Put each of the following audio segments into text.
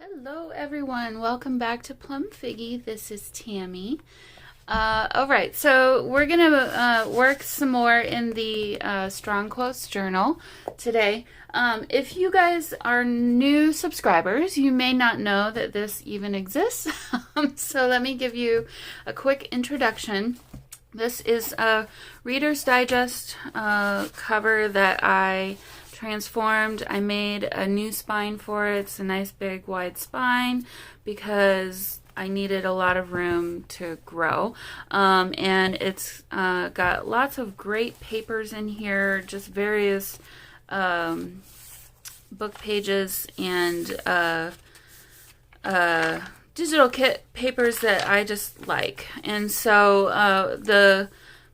Hello everyone, welcome back to Plum Figgy. This is Tammy. Alright, so we're gonna work some more in the Strong Quotes Journal today. If you guys are new subscribers, you may not know that this even exists. So let me give you a quick introduction. This is a Reader's Digest cover that I transformed. I made a new spine for it. It's a nice big wide spine because I needed a lot of room to grow. And it's got lots of great papers in here, just various book pages and digital kit papers that I just like. And so the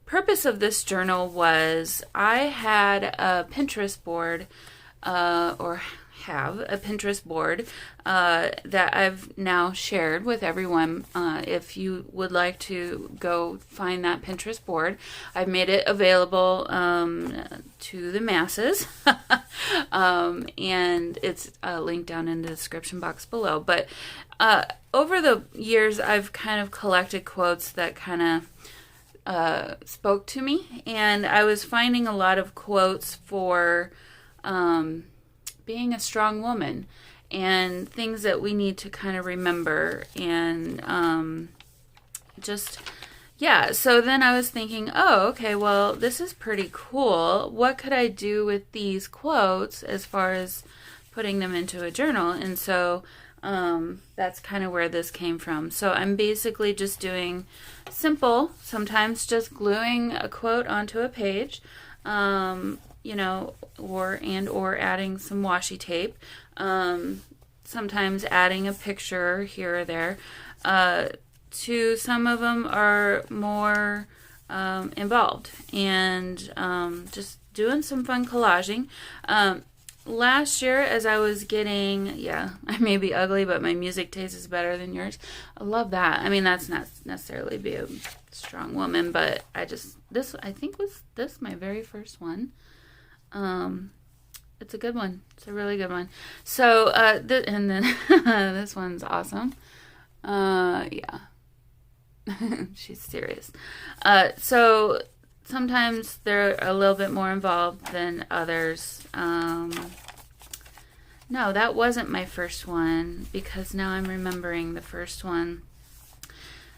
purpose of this journal was I had a Pinterest board, or have a Pinterest board that I've now shared with everyone. If you would like to go find that Pinterest board, I've made it available to the masses. And it's linked down in the description box below. But over the years, I've kind of collected quotes that kind of spoke to me, and I was finding a lot of quotes for being a strong woman and things that we need to kind of remember, and so then I was thinking, oh, okay, well, this is pretty cool. What could I do with these quotes as far as putting them into a journal? And so that's kind of where this came from. So I'm basically just doing simple, sometimes just gluing a quote onto a page, or adding some washi tape, sometimes adding a picture here or there. Some of them are more involved, and just doing some fun collaging. Last year, as I was getting, I may be ugly, but my music taste is better than yours. I love that. I mean, that's not necessarily be a strong woman, but I think was this my very first one. It's a good one. It's a really good one. So, and then this one's awesome. She's serious. So sometimes they're a little bit more involved than others. No, that wasn't my first one, because now I'm remembering the first one.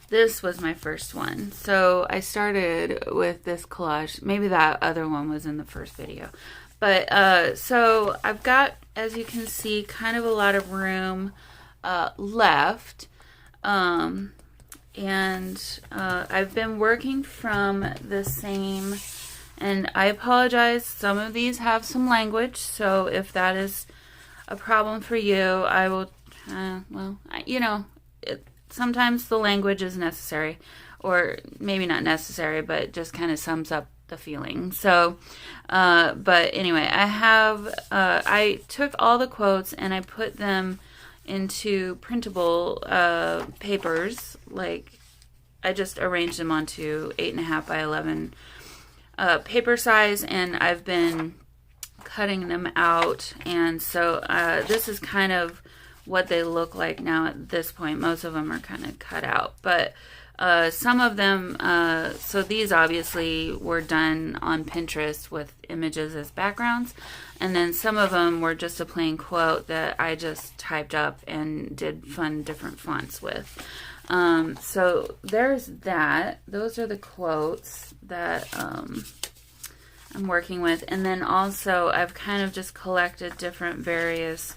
This was my first one. So I started with this collage. Maybe that other one was in the first video. But so I've got, as you can see, kind of a lot of room left. And I've been working from the same, and I apologize, some of these have some language, so if that is a problem for you, I will, sometimes the language is necessary, or maybe not necessary, but just kind of sums up the feeling. So, but anyway, I took all the quotes and I put them into printable papers. Like, I just arranged them onto 8.5 by 11 paper size, and I've been cutting them out. And so this is kind of what they look like now at this point. Most of them are kind of cut out, but some of them, so these obviously were done on Pinterest with images as backgrounds, and then some of them were just a plain quote that I just typed up and did fun different fonts with. So there's that. Those are the quotes that I'm working with, and then also I've kind of just collected different various,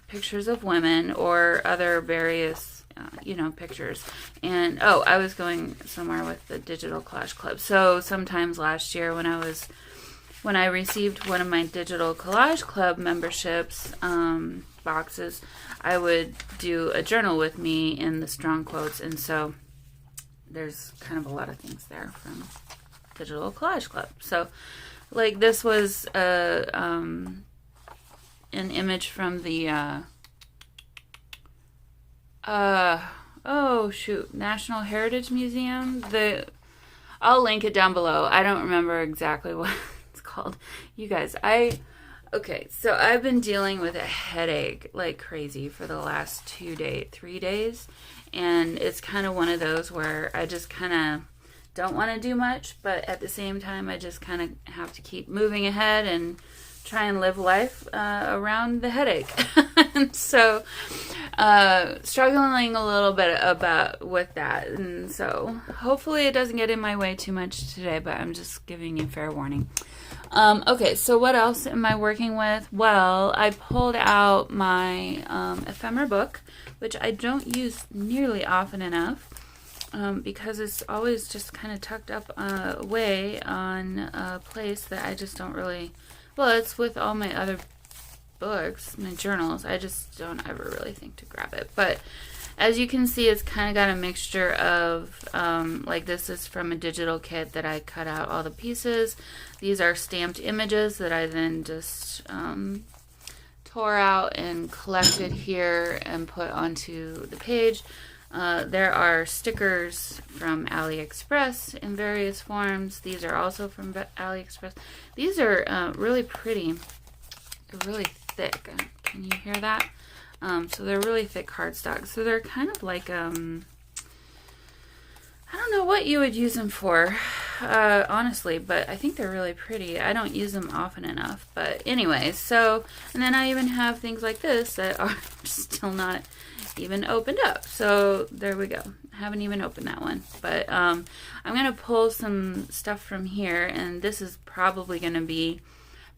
pictures of women or other various pictures. And I was going somewhere with the Digital Collage Club. So sometimes last year when I received one of my Digital Collage Club memberships boxes, I would do a journal with me in the strong quotes, and so there's kind of a lot of things there from Digital Collage Club. So like this was an image from the National Heritage Museum. I'll link it down below. I don't remember exactly what it's called. You guys, Okay, so I've been dealing with a headache like crazy for the last 3 days, and it's kind of one of those where I just kind of don't want to do much, but at the same time, I just kind of have to keep moving ahead and try and live life around the headache. And so, struggling a little bit with that, and so hopefully it doesn't get in my way too much today, but I'm just giving you fair warning. Okay, so what else am I working with? Well, I pulled out my Ephemera book, which I don't use nearly often enough because it's always just kind of tucked up away on a place that I just don't really... Well, it's with all my other books, my journals. I just don't ever really think to grab it. But as you can see, it's kind of got a mixture of, like this is from a digital kit that I cut out all the pieces. These are stamped images that I then just tore out and collected here and put onto the page. There are stickers from AliExpress in various forms. These are also from AliExpress. These are really pretty. They're really thick. Can you hear that? So they're really thick cardstock. So they're kind of like, I don't know what you would use them for, honestly, but I think they're really pretty. I don't use them often enough. But anyway, so, and then I even have things like this that are still not even opened up. So there we go. I haven't even opened that one. But I'm going to pull some stuff from here, and this is probably going to be,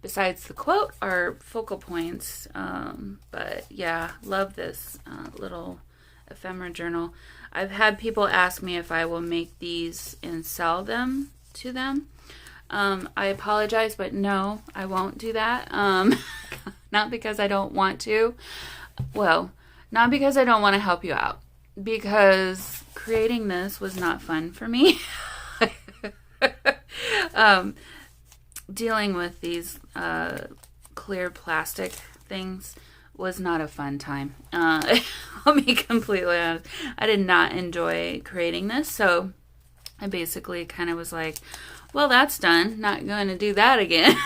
besides the quote, our focal points. But yeah, love this little ephemera journal. I've had people ask me if I will make these and sell them to them. I apologize, but no, I won't do that. Not because I don't want to. Well, not because I don't want to help you out. Because creating this was not fun for me. Dealing with these clear plastic things was not a fun time. I'll be completely honest. I did not enjoy creating this, so I basically kind of was like, well, that's done. Not going to do that again.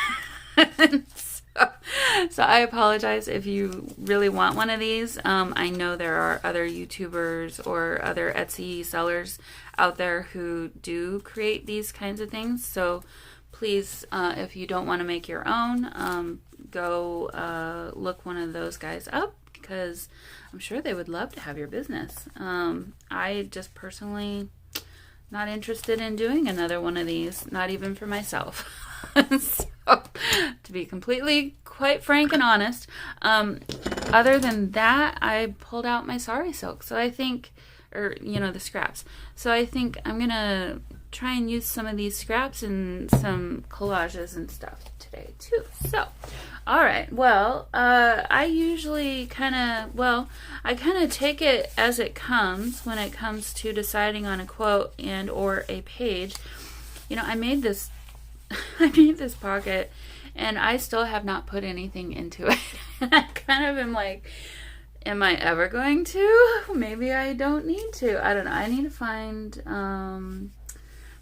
So I apologize if you really want one of these. I know there are other YouTubers or other Etsy sellers out there who do create these kinds of things, so please, if you don't want to make your own, go look one of those guys up, because I'm sure they would love to have your business. I just personally not interested in doing another one of these, not even for myself. So, to be completely quite frank and honest, other than that, I pulled out my sari silk. So I think, or the scraps. So I think I'm gonna try and use some of these scraps and some collages and stuff today too. So, all right. Well, I usually kind of take it as it comes when it comes to deciding on a quote and or a page. I made this pocket, and I still have not put anything into it. I kind of am like, am I ever going to? Maybe I don't need to. I don't know. I need to find,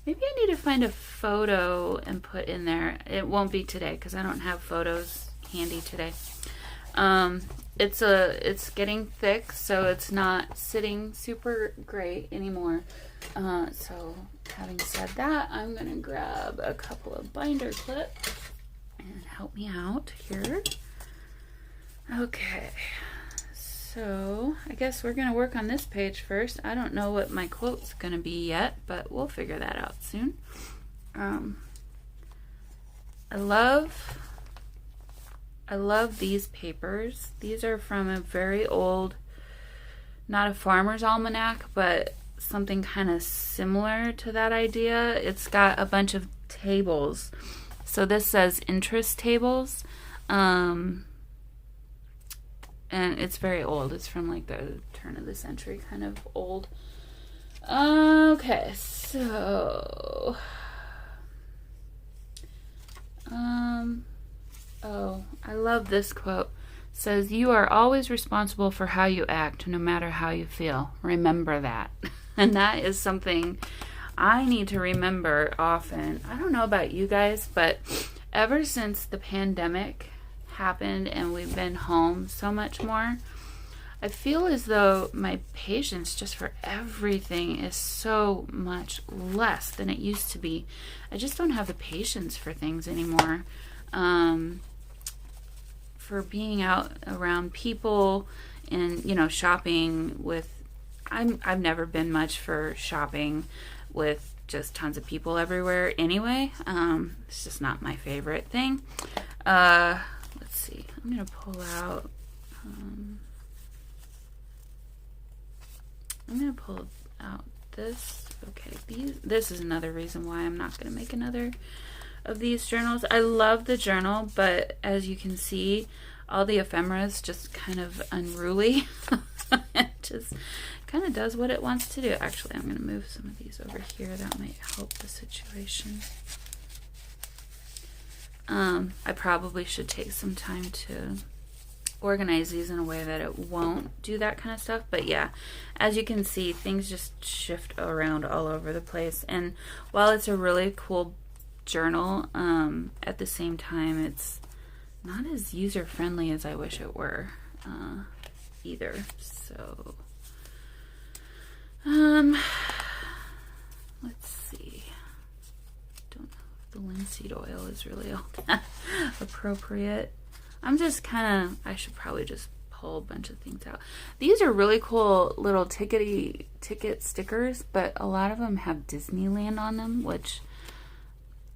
maybe I need to find a photo and put in there. It won't be today because I don't have photos handy today. It's getting thick, so it's not sitting super great anymore. So having said that, I'm going to grab a couple of binder clips and help me out here. Okay. So I guess we're going to work on this page first. I don't know what my quote's going to be yet, but we'll figure that out soon. I love these papers. These are from a very old, not a farmer's almanac, but something kind of similar to that idea. It's got a bunch of tables. So this says interest tables. And it's very old. It's from like the turn of the century, kind of old. Okay, so oh, I love this quote. It says, "You are always responsible for how you act, no matter how you feel. Remember that." And that is something I need to remember often. I don't know about you guys, but ever since the pandemic happened and we've been home so much more, I feel as though my patience just for everything is so much less than it used to be. I just don't have the patience for things anymore. For being out around people and, you know, shopping with, I've never been much for shopping with just tons of people everywhere anyway. It's just not my favorite thing. Let's see. I'm going to pull out... I'm going to pull out this. Okay, this is another reason why I'm not going to make another of these journals. I love the journal, but as you can see, all the ephemera is just kind of unruly. It just kind of does what it wants to do. Actually, I'm going to move some of these over here. That might help the situation. I probably should take some time to organize these in a way that it won't do that kind of stuff. But yeah, as you can see, things just shift around all over the place. And while it's a really cool journal, at the same time, it's not as user-friendly as I wish it were either. So let's see. Don't know if the linseed oil is really all that appropriate. I'm just kind of, I should probably just pull a bunch of things out. These are really cool little ticket stickers, but a lot of them have Disneyland on them, which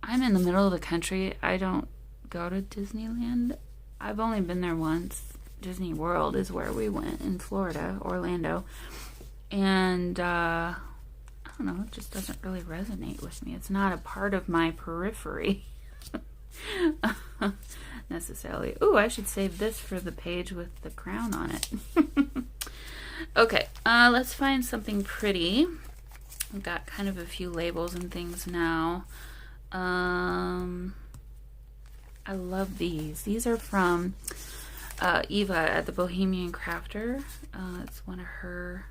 I'm in the middle of the country. I don't go to Disneyland. I've only been there once. Disney World is where we went in Florida, Orlando. And I don't know, it just doesn't really resonate with me. It's not a part of my periphery. Necessarily. Ooh, I should save this for the page with the crown on it. Okay, let's find something pretty. I've got kind of a few labels and things now. I love these. These are from Eva at the Bohemian Crafter. It's one of her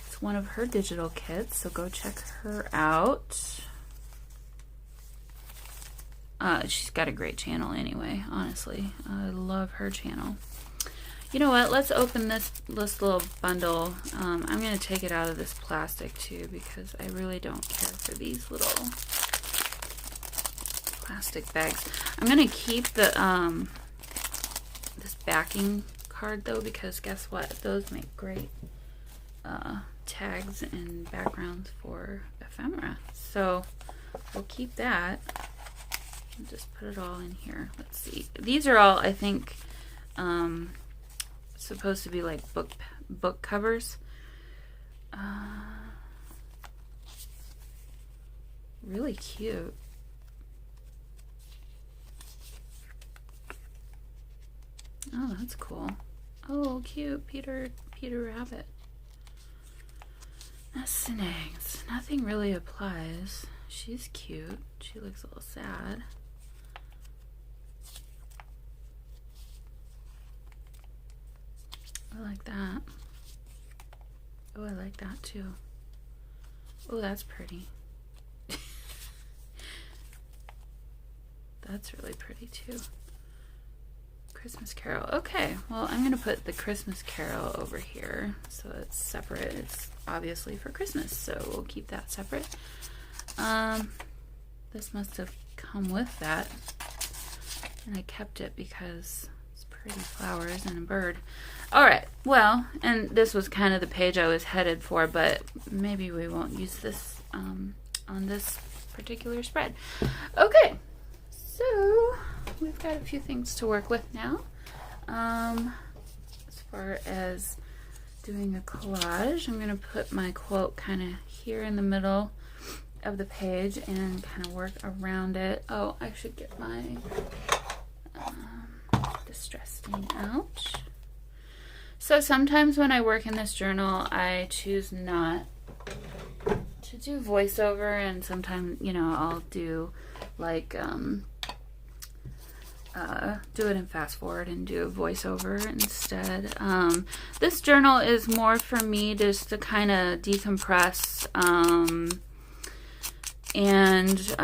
it's one of her digital kits, so go check her out. She's got a great channel anyway, honestly. I love her channel. You know what? Let's open this little bundle. I'm going to take it out of this plastic too because I really don't care for these little plastic bags. I'm going to keep the this backing card though, because guess what? Those make great tags and backgrounds for ephemera. So we'll keep that. Just put it all in here. Let's see. These are all, I think, supposed to be like book covers. Really cute. Oh, that's cool. Oh, cute. Peter Rabbit. Nests and eggs. Nothing really applies. She's cute. She looks a little sad. I like that. Oh, I like that too. Oh, that's pretty. That's really pretty too. Christmas Carol. Okay, well, I'm gonna put the Christmas Carol over here so it's separate. It's obviously for Christmas, so we'll keep that separate. This must have come with that, and I kept it because it's pretty flowers and a bird. All right, well, and this was kind of the page I was headed for, but maybe we won't use this on this particular spread. Okay, so we've got a few things to work with now. As far as doing a collage, I'm going to put my quote kind of here in the middle of the page and kind of work around it. Oh, I should get my distress stain out. So sometimes when I work in this journal, I choose not to do voiceover, and sometimes, you know, I'll do like do it in fast forward and do a voiceover instead. This journal is more for me just to kind of decompress And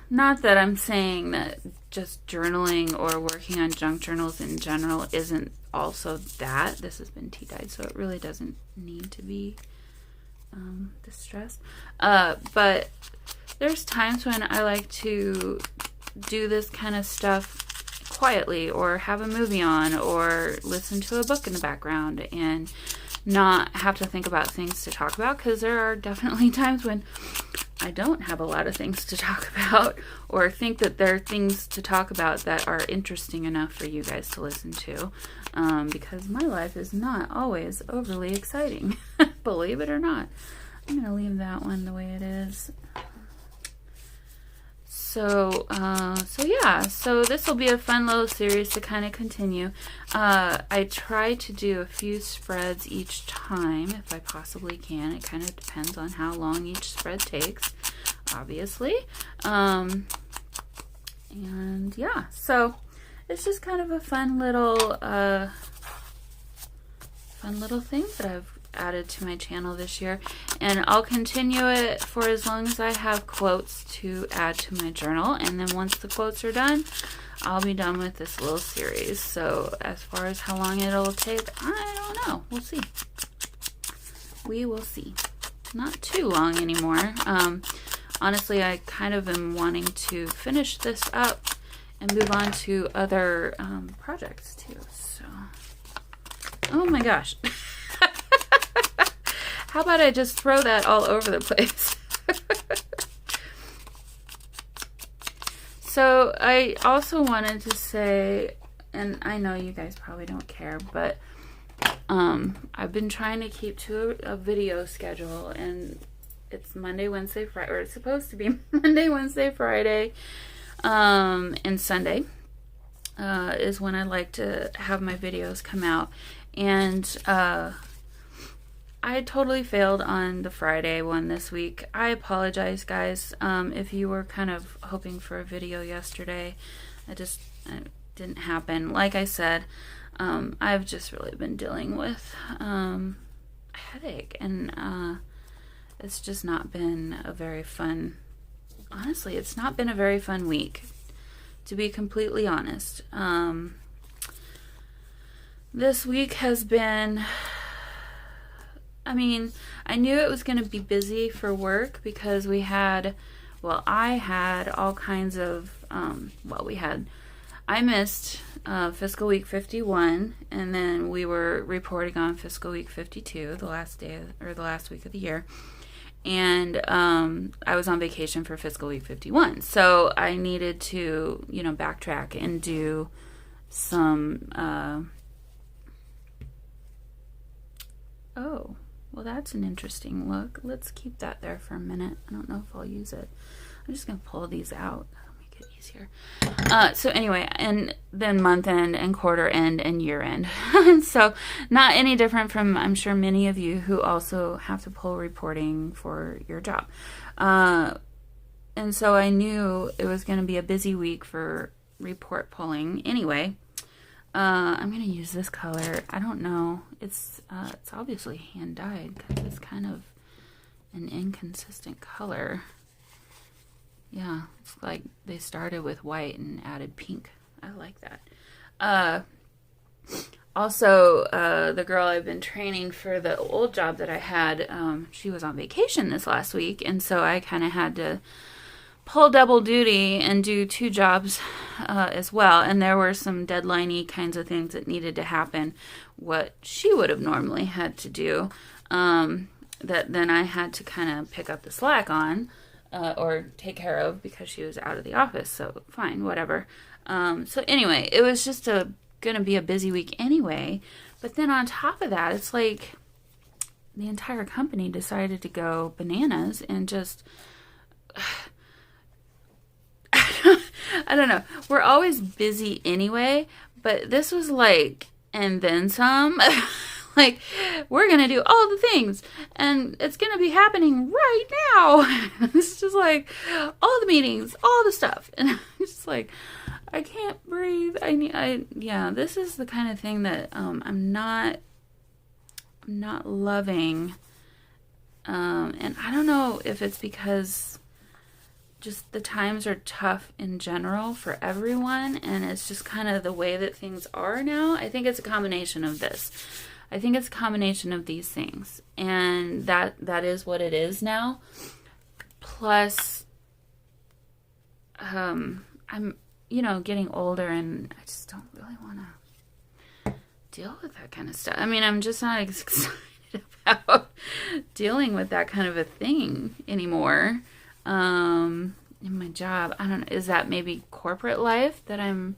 not that I'm saying that just journaling or working on junk journals in general isn't also that. This has been tea-dyed, so it really doesn't need to be distressed. But there's times when I like to do this kind of stuff quietly, or have a movie on, or listen to a book in the background, and not have to think about things to talk about, because there are definitely times when I don't have a lot of things to talk about, or think that there are things to talk about that are interesting enough for you guys to listen to, because my life is not always overly exciting, believe it or not. I'm going to leave that one the way it is. So yeah, so this will be a fun little series to kind of continue. I try to do a few spreads each time if I possibly can. It kind of depends on how long each spread takes, obviously. And yeah, so it's just kind of a fun little thing that I've added to my channel this year, and I'll continue it for as long as I have quotes to add to my journal, and then once the quotes are done, I'll be done with this little series. So as far as how long it'll take, I don't know. We'll see. We will see. Not too long anymore. Honestly, I kind of am wanting to finish this up and move on to other projects too. So, oh my gosh. How about I just throw that all over the place? So I also wanted to say, and I know you guys probably don't care, but I've been trying to keep to a video schedule, and it's Monday, Wednesday, Friday, or it's supposed to be Monday, Wednesday, Friday, and Sunday is when I like to have my videos come out. And I totally failed on the Friday one this week. I apologize, guys. If you were kind of hoping for a video yesterday, it didn't happen. Like I said, I've just really been dealing with a headache, and it's just not been a very fun, honestly, it's not been a very fun week, to be completely honest. This week has been, I mean, I knew it was going to be busy for work because we had, well, I had all kinds of, I missed fiscal week 51, and then we were reporting on fiscal week 52, the last week of the year. And I was on vacation for fiscal week 51. So I needed to, backtrack and do some, oh. Well, that's an interesting look. Let's keep that there for a minute. I don't know if I'll use it. I'm just going to pull these out. That'll make it easier. So anyway, and then month end and quarter end and year end. So not any different from, I'm sure, many of you who also have to pull reporting for your job. And so I knew it was going to be a busy week for report pulling anyway. I'm going to use this color. I don't know. It's obviously hand dyed because it's kind of an inconsistent color. Yeah, it's like they started with white and added pink. I like that. Also, the girl I've been training for the old job that I had, she was on vacation this last week, and so I kind of had to pull double duty and do 2 jobs as well. And there were some deadline-y kinds of things that needed to happen, what she would have normally had to do, that then I had to kind of pick up the slack on, or take care of because she was out of the office. So fine, whatever. So anyway, it was just going to be a busy week anyway. But then on top of that, it's like the entire company decided to go bananas and just... I don't know. We're always busy anyway, but this was like, and then some. Like, we're going to do all the things, and it's going to be happening right now. It's just like, all the meetings, all the stuff. And I'm just like, I can't breathe. Yeah, this is the kind of thing that I'm not loving. And I don't know if it's because just the times are tough in general for everyone, and it's just kind of the way that things are now. I think it's a combination of this. I think it's a combination of these things, and that is what it is now. Plus, I'm, getting older, and I just don't really want to deal with that kind of stuff. I mean, I'm just not excited about dealing with that kind of a thing anymore. In my job, I don't know, is that maybe corporate life that I'm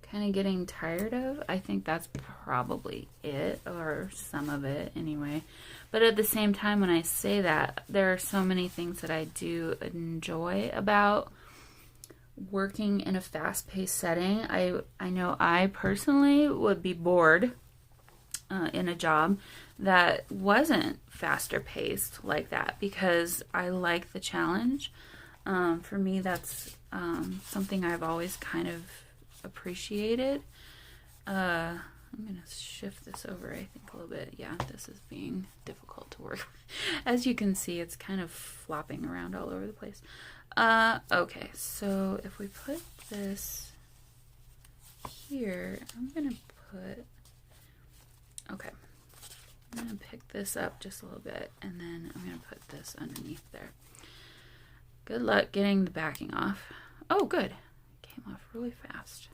kind of getting tired of? I think that's probably it, or some of it anyway. But at the same time, when I say that, there are so many things that I do enjoy about working in a fast-paced setting. I know I personally would be bored in a job that wasn't faster paced like that, because I like the challenge. For me, that's something I've always kind of appreciated. I'm going to shift this over, I think, a little bit. Yeah, this is being difficult to work with. As you can see, it's kind of flopping around all over the place. Okay, so if we put this here, I'm going to put... Okay, I'm going to pick this up just a little bit, and then I'm going to put this underneath there. Good luck getting the backing off. Oh, good. It came off really fast.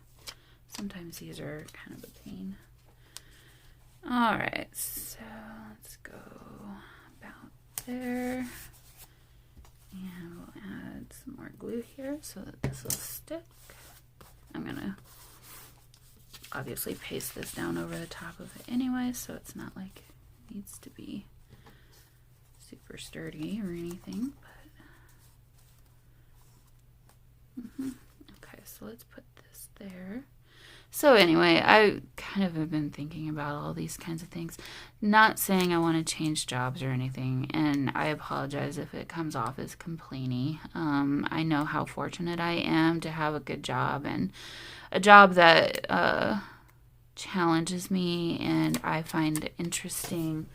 Sometimes these are kind of a pain. Alright, so let's go about there. And we'll add some more glue here so that this will stick. I'm going to obviously paste this down over the top of it anyway, so it's not like it needs to be super sturdy or anything. But okay, so let's put this there. So anyway, I kind of have been thinking about all these kinds of things. Not saying I want to change jobs or anything, and I apologize if it comes off as complainy. I know how fortunate I am to have a good job, and a job that challenges me and I find interesting.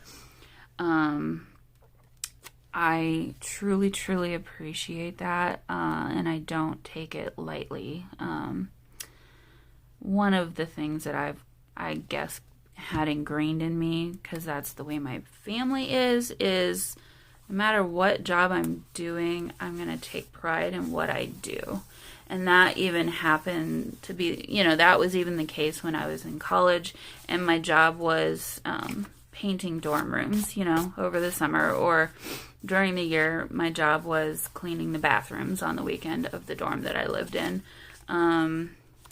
I truly, truly appreciate that, and I don't take it lightly. One of the things that I guess, had ingrained in me, because that's the way my family is no matter what job I'm doing, I'm going to take pride in what I do. And that even happened to be, that was even the case when I was in college, and my job was painting dorm rooms, over the summer, or during the year, my job was cleaning the bathrooms on the weekend of the dorm that I lived in.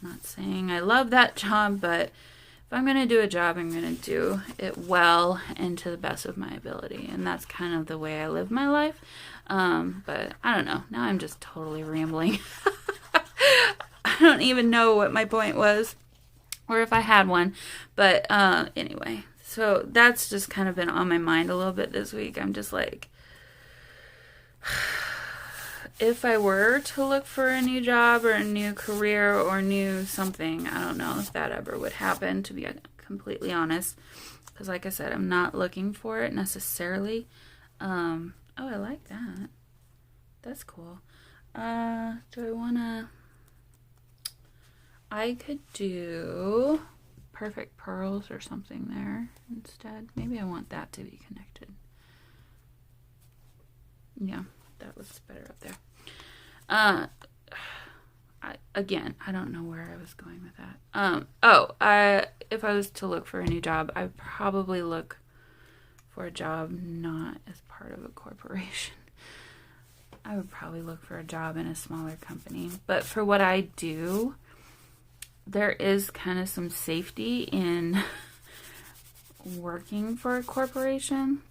Not saying I love that job, but if I'm going to do a job, I'm going to do it well and to the best of my ability. And that's kind of the way I live my life. But I don't know. Now I'm just totally rambling. I don't even know what my point was, or if I had one. But anyway, so that's just kind of been on my mind a little bit this week. I'm just like... If I were to look for a new job or a new career or new something, I don't know if that ever would happen, to be completely honest. Because like I said, I'm not looking for it necessarily. Oh, I like that. That's cool. Do I want to... I could do perfect pearls or something there instead. Maybe I want that to be connected. Yeah, that looks better up there. I don't know where I was going with that. If I was to look for a new job, I'd probably look for a job not as part of a corporation. I would probably look for a job in a smaller company. But for what I do, there is kind of some safety in working for a corporation.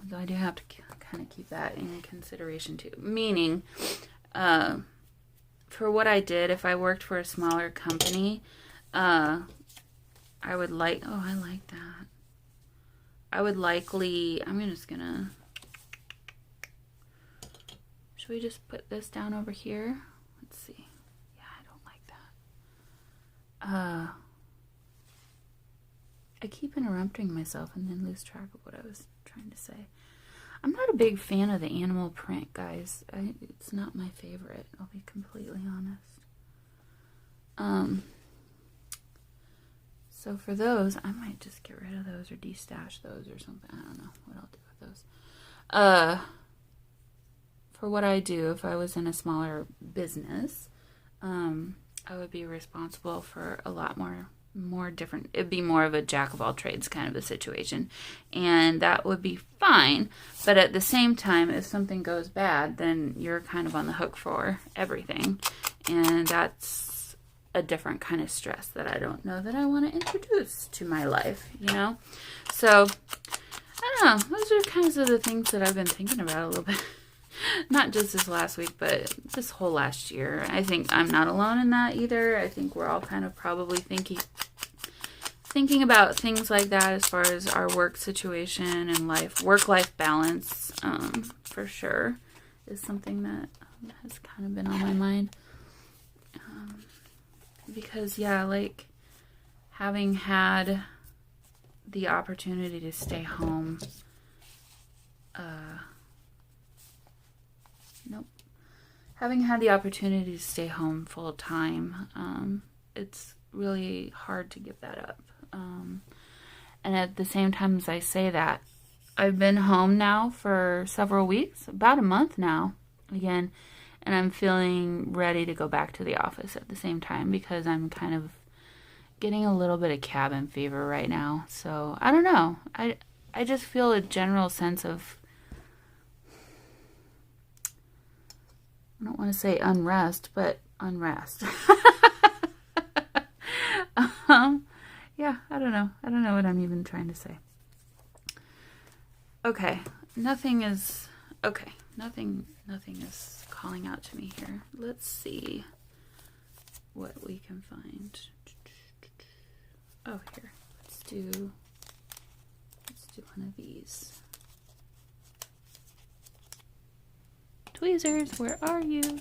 So I do have to kind of keep that in consideration too. Meaning, for what I did, if I worked for a smaller company, I would like... Oh, I like that. I would likely... I'm just gonna... Should we just put this down over here? Let's see. Yeah, I don't like that. I keep interrupting myself and then lose track of what I was trying to say. I'm not a big fan of the animal print, guys. It's not my favorite, I'll be completely honest. So for those, I might just get rid of those or destash those or something. I don't know what I'll do with those. For what I do, if I was in a smaller business, I would be responsible for a lot more different. It'd be more of a jack of all trades kind of a situation, and that would be fine. But at the same time, if something goes bad, then you're kind of on the hook for everything, and that's a different kind of stress that I don't know that I want to introduce to my life, you know? So, I don't know. Those are kinds of the things that I've been thinking about a little bit. Not just this last week, but this whole last year. I think I'm not alone in that either. I think we're all kind of probably thinking about things like that as far as our work situation and work-life balance, for sure, is something that has kind of been on my mind. Because, yeah, like, having had the opportunity to stay home, having had the opportunity to stay home full time, it's really hard to give that up. And at the same time as I say that, I've been home now for several weeks, about a month now, again, and I'm feeling ready to go back to the office at the same time because I'm kind of getting a little bit of cabin fever right now. So, I don't know. I just feel a general sense of, I don't want to say unrest, but unrest. Yeah, I don't know. I don't know what I'm even trying to say. Okay, nothing is calling out to me here. Let's see what we can find. Oh, here. Let's do one of these. Tweezers, where are you?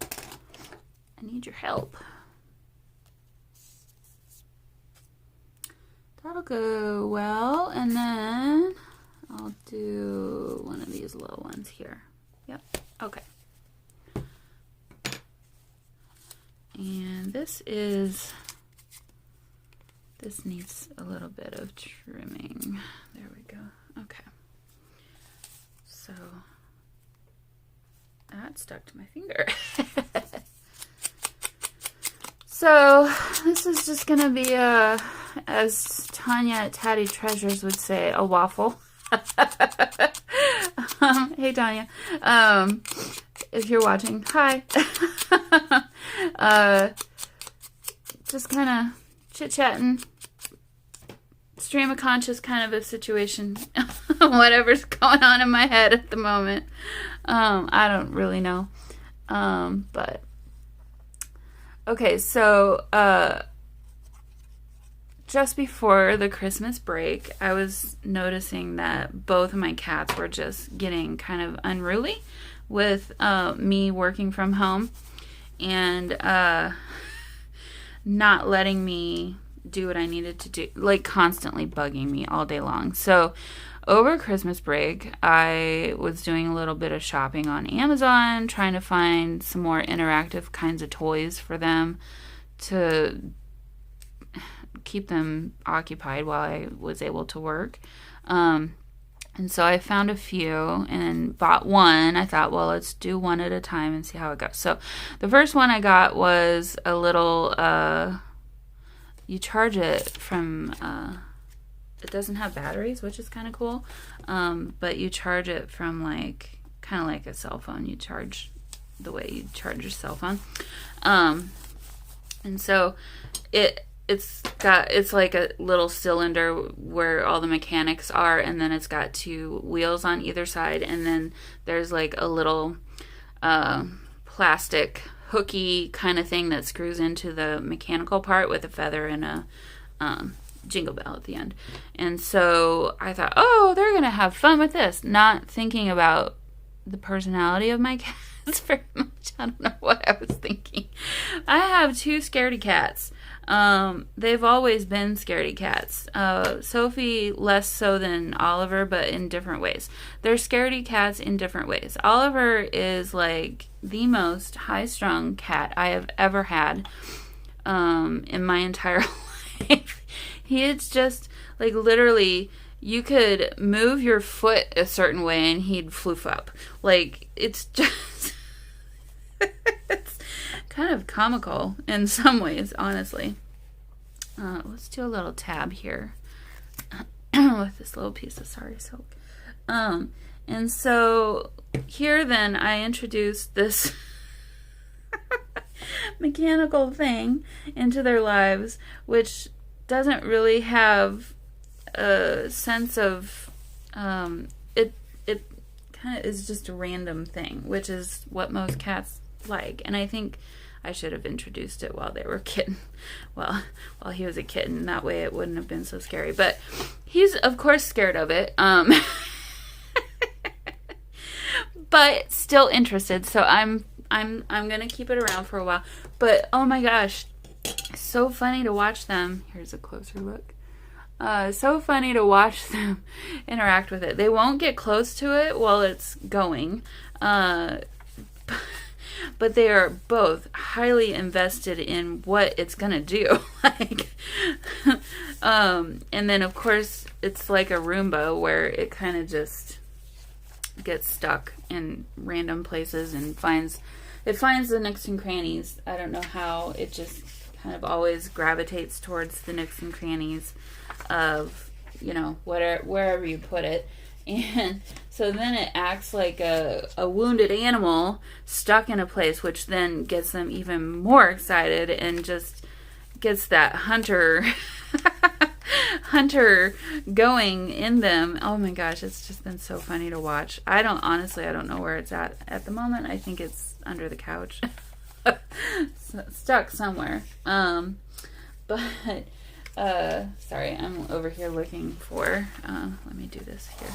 I need your help. That'll go well, and then I'll do one of these little ones here. Yep, okay. And this needs a little bit of trimming. There we go. Okay. So that stuck to my finger. So this is just going to be as Tanya at Tatty Treasures would say, a waffle. Hey, Tanya. If you're watching, hi. Just kind of chit-chatting, stream of conscious kind of a situation. Whatever's going on in my head at the moment. I don't really know. But okay, so just before the Christmas break, I was noticing that both of my cats were just getting kind of unruly with me working from home and not letting me do what I needed to do, like constantly bugging me all day long. So over Christmas break, I was doing a little bit of shopping on Amazon, trying to find some more interactive kinds of toys for them to keep them occupied while I was able to work. And so I found a few and bought one. I thought, well, let's do one at a time and see how it goes. So the first one I got was a little, you charge it from, it doesn't have batteries, which is kind of cool. But you charge it from kind of like a cell phone. You charge the way you charge your cell phone. And so it's like a little cylinder where all the mechanics are, and then it's got two wheels on either side, and then there's like a little plastic hooky kind of thing that screws into the mechanical part with a feather and a jingle bell at the end. And so I thought, oh, they're gonna have fun with this, not thinking about the personality of my cats very much. I don't know what I was thinking. I have two scaredy cats. They've always been scaredy cats. Sophie less so than Oliver, but in different ways. They're scaredy cats in different ways. Oliver is like the most high-strung cat I have ever had in my entire life. He is just like literally, you could move your foot a certain way and he'd floof up. Like, it's just it's kind of comical in some ways, honestly. Let's do a little tab here with this little piece of sari silk. And so here then I introduced this mechanical thing into their lives, which doesn't really have a sense of it kind of is just a random thing, which is what most cats like. And I think I should have introduced it while they were a kitten. Well, while he was a kitten, that way it wouldn't have been so scary. But he's of course scared of it. But still interested. So I'm gonna keep it around for a while. But oh my gosh, so funny to watch them. Here's a closer look. So funny to watch them interact with it. They won't get close to it while it's going, but they are both highly invested in what it's gonna do. Like, and then of course it's like a Roomba where it kind of just gets stuck in random places and finds the nooks and crannies. I don't know how, it just kind of always gravitates towards the nooks and crannies of, you know, wherever you put it. And so then it acts like a wounded animal stuck in a place, which then gets them even more excited and just gets that hunter going in them. Oh my gosh, it's just been so funny to watch. I don't know where it's at the moment. I think it's under the couch. Stuck somewhere. Sorry, I'm over here looking for, let me do this here.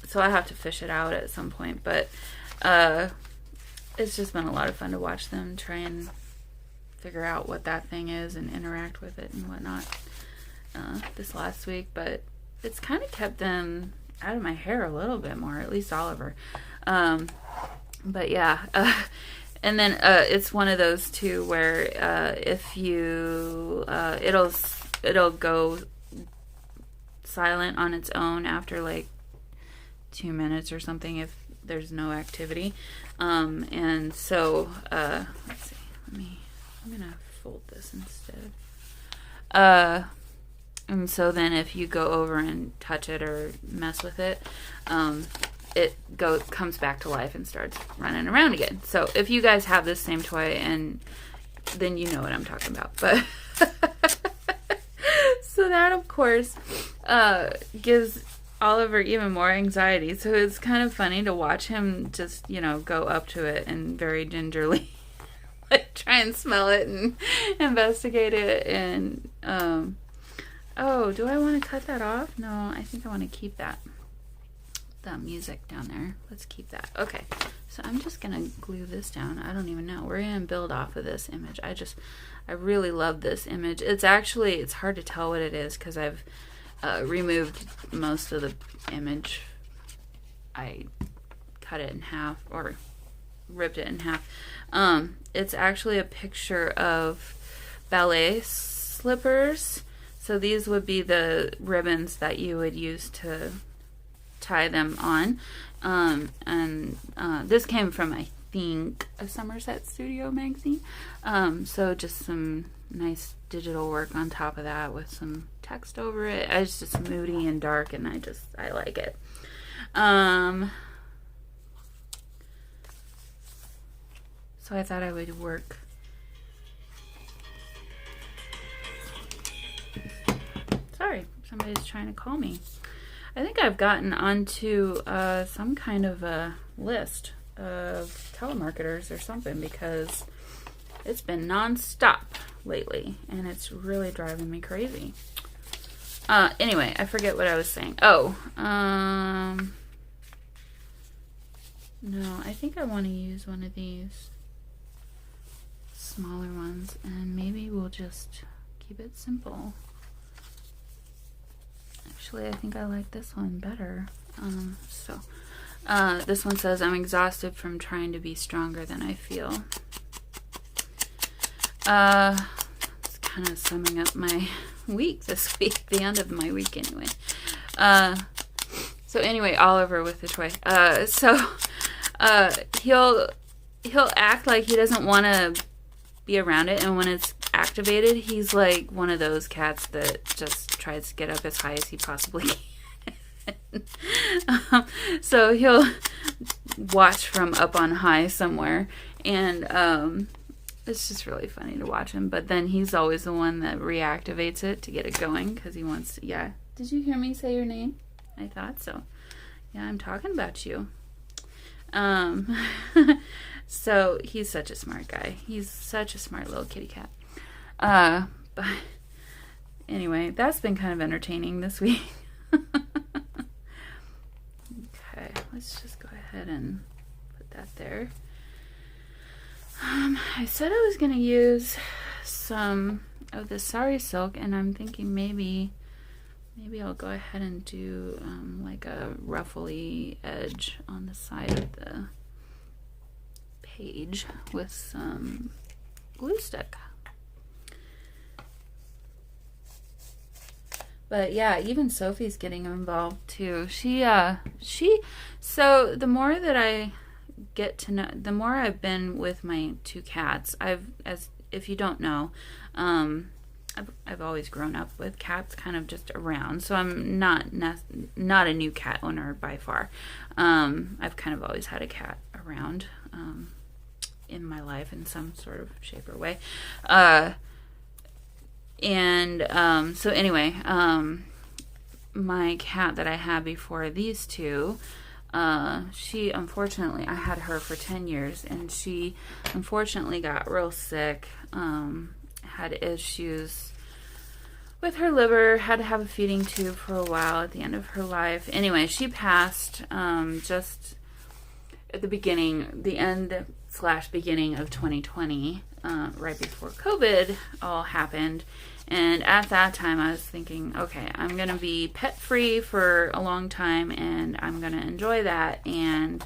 So I have to fish it out at some point, but it's just been a lot of fun to watch them try and figure out what that thing is and interact with it and whatnot this last week. But it's kind of kept them out of my hair a little bit more, at least Oliver. But yeah, and then it's one of those too where if you it'll go silent on its own after like 2 minutes or something if there's no activity. And so let's see, I'm gonna fold this instead. And so then if you go over and touch it or mess with it, it comes back to life and starts running around again. So if you guys have this same toy, and then you know what I'm talking about. But so that of course gives Oliver even more anxiety. So it's kind of funny to watch him just, you know, go up to it and very gingerly like try and smell it and investigate it. And oh, do I want to cut that off? No, I think I want to keep that music down there. Let's keep that. Okay, so I'm just gonna glue this down. I don't even know. We're gonna build off of this image. I really love this image. It's hard to tell what it is because I've removed most of the image. I cut it in half or ripped it in half. It's actually a picture of ballet slippers. So these would be the ribbons that you would use to tie them on. And this came from, I think, a Somerset Studio magazine. So just some nice digital work on top of that with some text over it. It's just moody and dark, and I like it. So I thought I would work. Sorry, somebody's trying to call me. I think I've gotten onto some kind of a list of telemarketers or something because it's been non-stop lately and it's really driving me crazy. Anyway, I forget what I was saying. Oh, no, I think I want to use one of these smaller ones, and maybe we'll just keep it simple. Actually, I think I like this one better. This one says, I'm exhausted from trying to be stronger than I feel. It's kind of summing up my week this week, the end of my week anyway. So anyway, Oliver with the toy. He'll act like he doesn't want to be around it, and when it's activated, he's like one of those cats that just tries to get up as high as he possibly can. So he'll watch from up on high somewhere, and it's just really funny to watch him. But then he's always the one that reactivates it to get it going because he wants to. Yeah, did you hear me say your name? I thought so. Yeah, I'm talking about you. So he's such a smart guy. He's such a smart little kitty cat. But anyway, that's been kind of entertaining this week. Okay, let's just go ahead and put that there. I said I was going to use some of the sari silk, and I'm thinking maybe I'll go ahead and do like a ruffly edge on the side of the page with some glue stick. But yeah, even Sophie's getting involved too. So the more that I get to know, the more I've been with my two cats, if you don't know, I've always grown up with cats kind of just around, so I'm not a new cat owner by far. I've kind of always had a cat around in my life in some sort of shape or way. So anyway, my cat that I had before these two, she unfortunately, I had her for 10 years, and she unfortunately got real sick, had issues with her liver, had to have a feeding tube for a while at the end of her life. Anyway, she passed just at the end/beginning of 2020, right before COVID all happened. And at that time, I was thinking, okay, I'm going to be pet free for a long time, and I'm going to enjoy that, and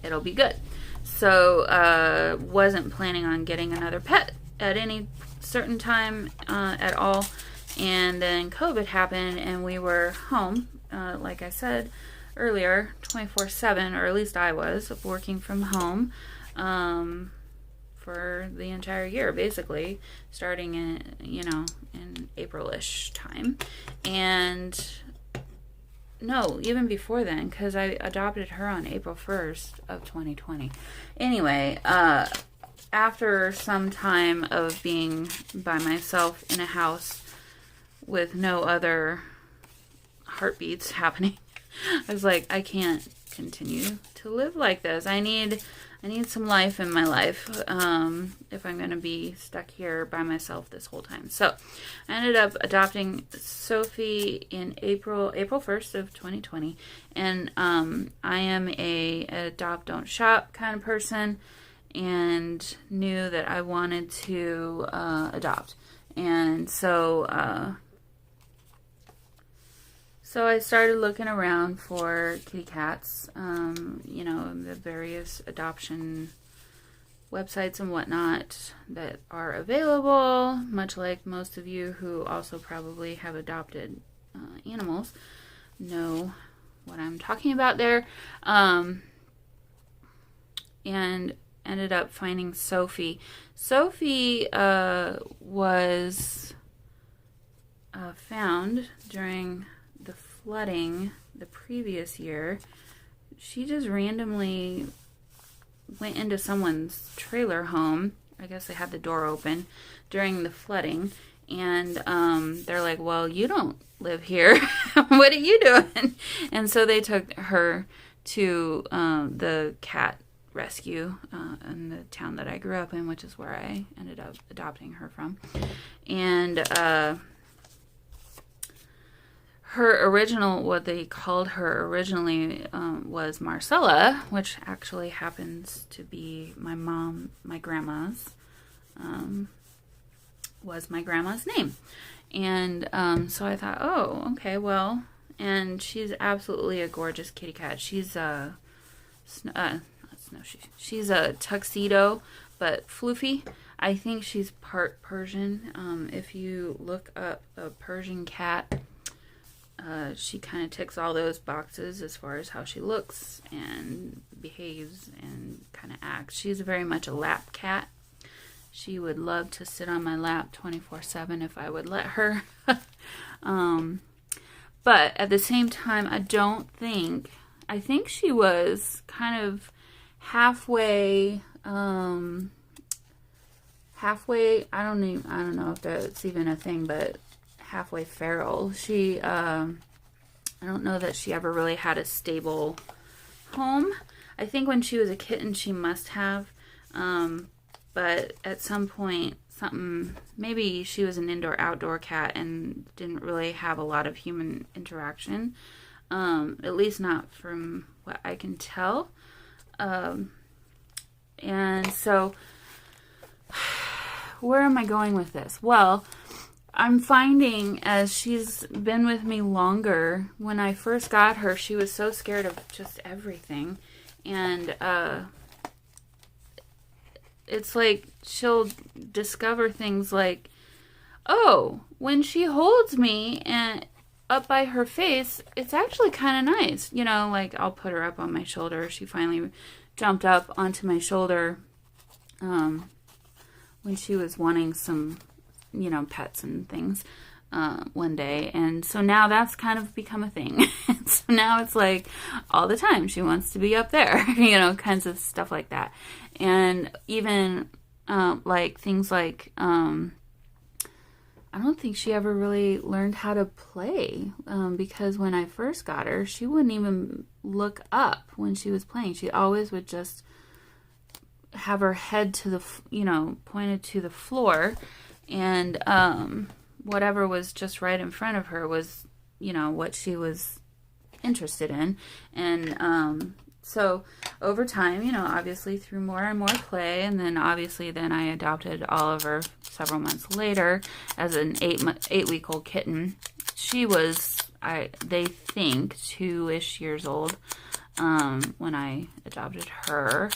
it'll be good. So, wasn't planning on getting another pet at any certain time at all. And then COVID happened, and we were home, like I said earlier, 24/7, or at least I was, working from home for the entire year, basically, starting in April-ish time. And no, even before then, because I adopted her on April 1st of 2020. Anyway, after some time of being by myself in a house with no other heartbeats happening, I was like, I can't continue to live like this. I need some life in my life if I'm going to be stuck here by myself this whole time. So I ended up adopting Sophie in April 1st of 2020. And I am a adopt, don't shop kind of person, and knew that I wanted to adopt. And so I started looking around for kitty cats, the various adoption websites and whatnot that are available, much like most of you who also probably have adopted animals know what I'm talking about there. And ended up finding Sophie. Sophie was found during the flooding the previous year. She just randomly went into someone's trailer home. I guess they had the door open during the flooding, and they're like, well, you don't live here. What are you doing? And so they took her to the cat rescue in the town that I grew up in, which is where I ended up adopting her from. And her original, what they called her originally, was Marcella, which actually happens to be my grandma's, was my grandma's name. And so I thought, oh, okay, well, and she's absolutely a gorgeous kitty cat. She's she's a tuxedo, but floofy. I think she's part Persian. If you look up a Persian cat, she kind of ticks all those boxes as far as how she looks and behaves and kind of acts. She's very much a lap cat. She would love to sit on my lap 24/7 if I would let her. But at the same time, I think she was kind of halfway, I don't know if that's even a thing, but halfway feral. I don't know that she ever really had a stable home. I think when she was a kitten, she must have, but at some point, maybe she was an indoor-outdoor cat and didn't really have a lot of human interaction, at least not from what I can tell. And so, where am I going with this? Well, I'm finding as she's been with me longer, when I first got her, she was so scared of just everything. And it's like she'll discover things like, oh, when she holds me and up by her face, it's actually kind of nice. You know, like I'll put her up on my shoulder. She finally jumped up onto my shoulder when she was wanting some, pets and things one day. And so now that's kind of become a thing. So now it's like all the time she wants to be up there, kinds of stuff like that. And even like things like, I don't think she ever really learned how to play because when I first got her, she wouldn't even look up when she was playing. She always would just have her head to the, pointed to the floor, and whatever was just right in front of her was, what she was interested in. And so over time, obviously through more and more play, and then I adopted Oliver several months later as an 8-week-old kitten. She was, they think, 2-ish years old when I adopted her.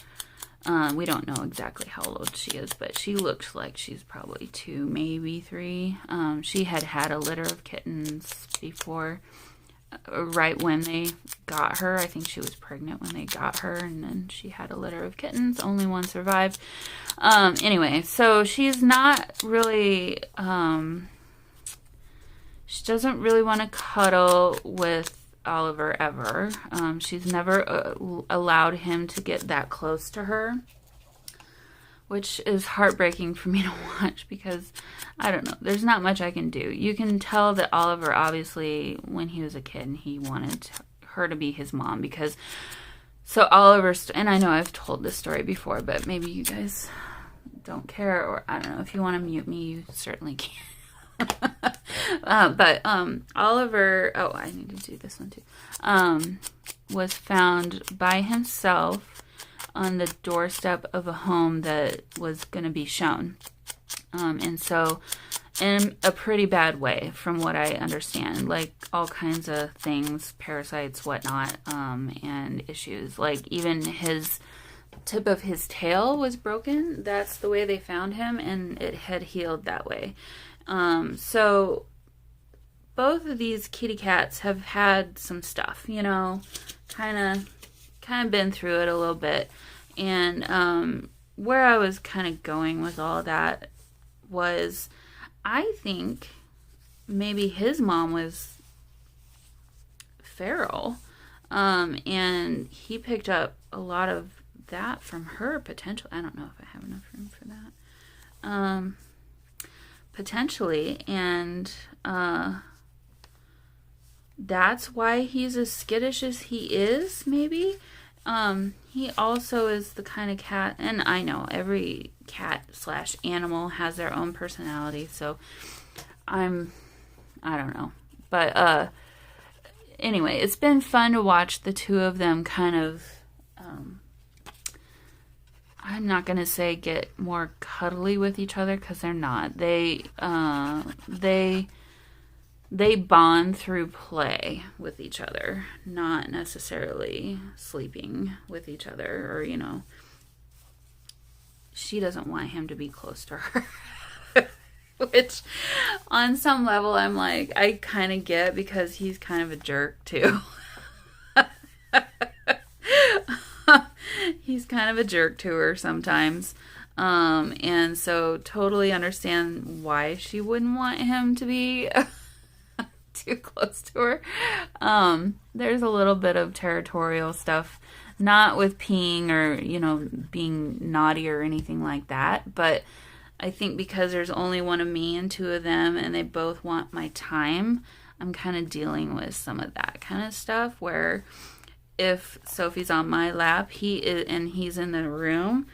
We don't know exactly how old she is, but she looks like she's probably 2, maybe 3. She had a litter of kittens before, right when they got her. I think she was pregnant when they got her, and then she had a litter of kittens. Only one survived. Anyway, so she's not really, she doesn't really want to cuddle with Oliver ever. She's never allowed him to get that close to her, which is heartbreaking for me to watch because, I don't know, there's not much I can do. You can tell that Oliver, obviously, when he was a kid, he wanted her to be his mom because, so Oliver, and I know I've told this story before, but maybe you guys don't care, or I don't know, if you want to mute me, you certainly can. But Oliver, I need to do this one too, was found by himself on the doorstep of a home that was going to be shown. And so in a pretty bad way, from what I understand, like all kinds of things, parasites, whatnot, and issues. Like even his tip of his tail was broken. That's the way they found him, and it had healed that way. So both of these kitty cats have had some stuff, kind of been through it a little bit. And where I was kind of going with all that was, I think maybe his mom was feral, and he picked up a lot of that from her potential. I don't know if I have enough room for that. Potentially, and that's why he's as skittish as he is, maybe. He also is the kind of cat, and I know every cat/animal has their own personality, so I don't know. But anyway, it's been fun to watch the two of them kind of, I'm not going to say get more cuddly with each other, because they're not. They bond through play with each other, not necessarily sleeping with each other, or, you know, she doesn't want him to be close to her. Which, on some level, I'm like, I kind of get, because he's kind of a jerk, too. He's kind of a jerk to her sometimes. And so totally understand why she wouldn't want him to be too close to her. There's a little bit of territorial stuff, not with peeing or, you know, being naughty or anything like that, but I think because there's only one of me and two of them, and they both want my time, I'm kind of dealing with some of that kind of stuff, where if Sophie's on my lap, he's in the room,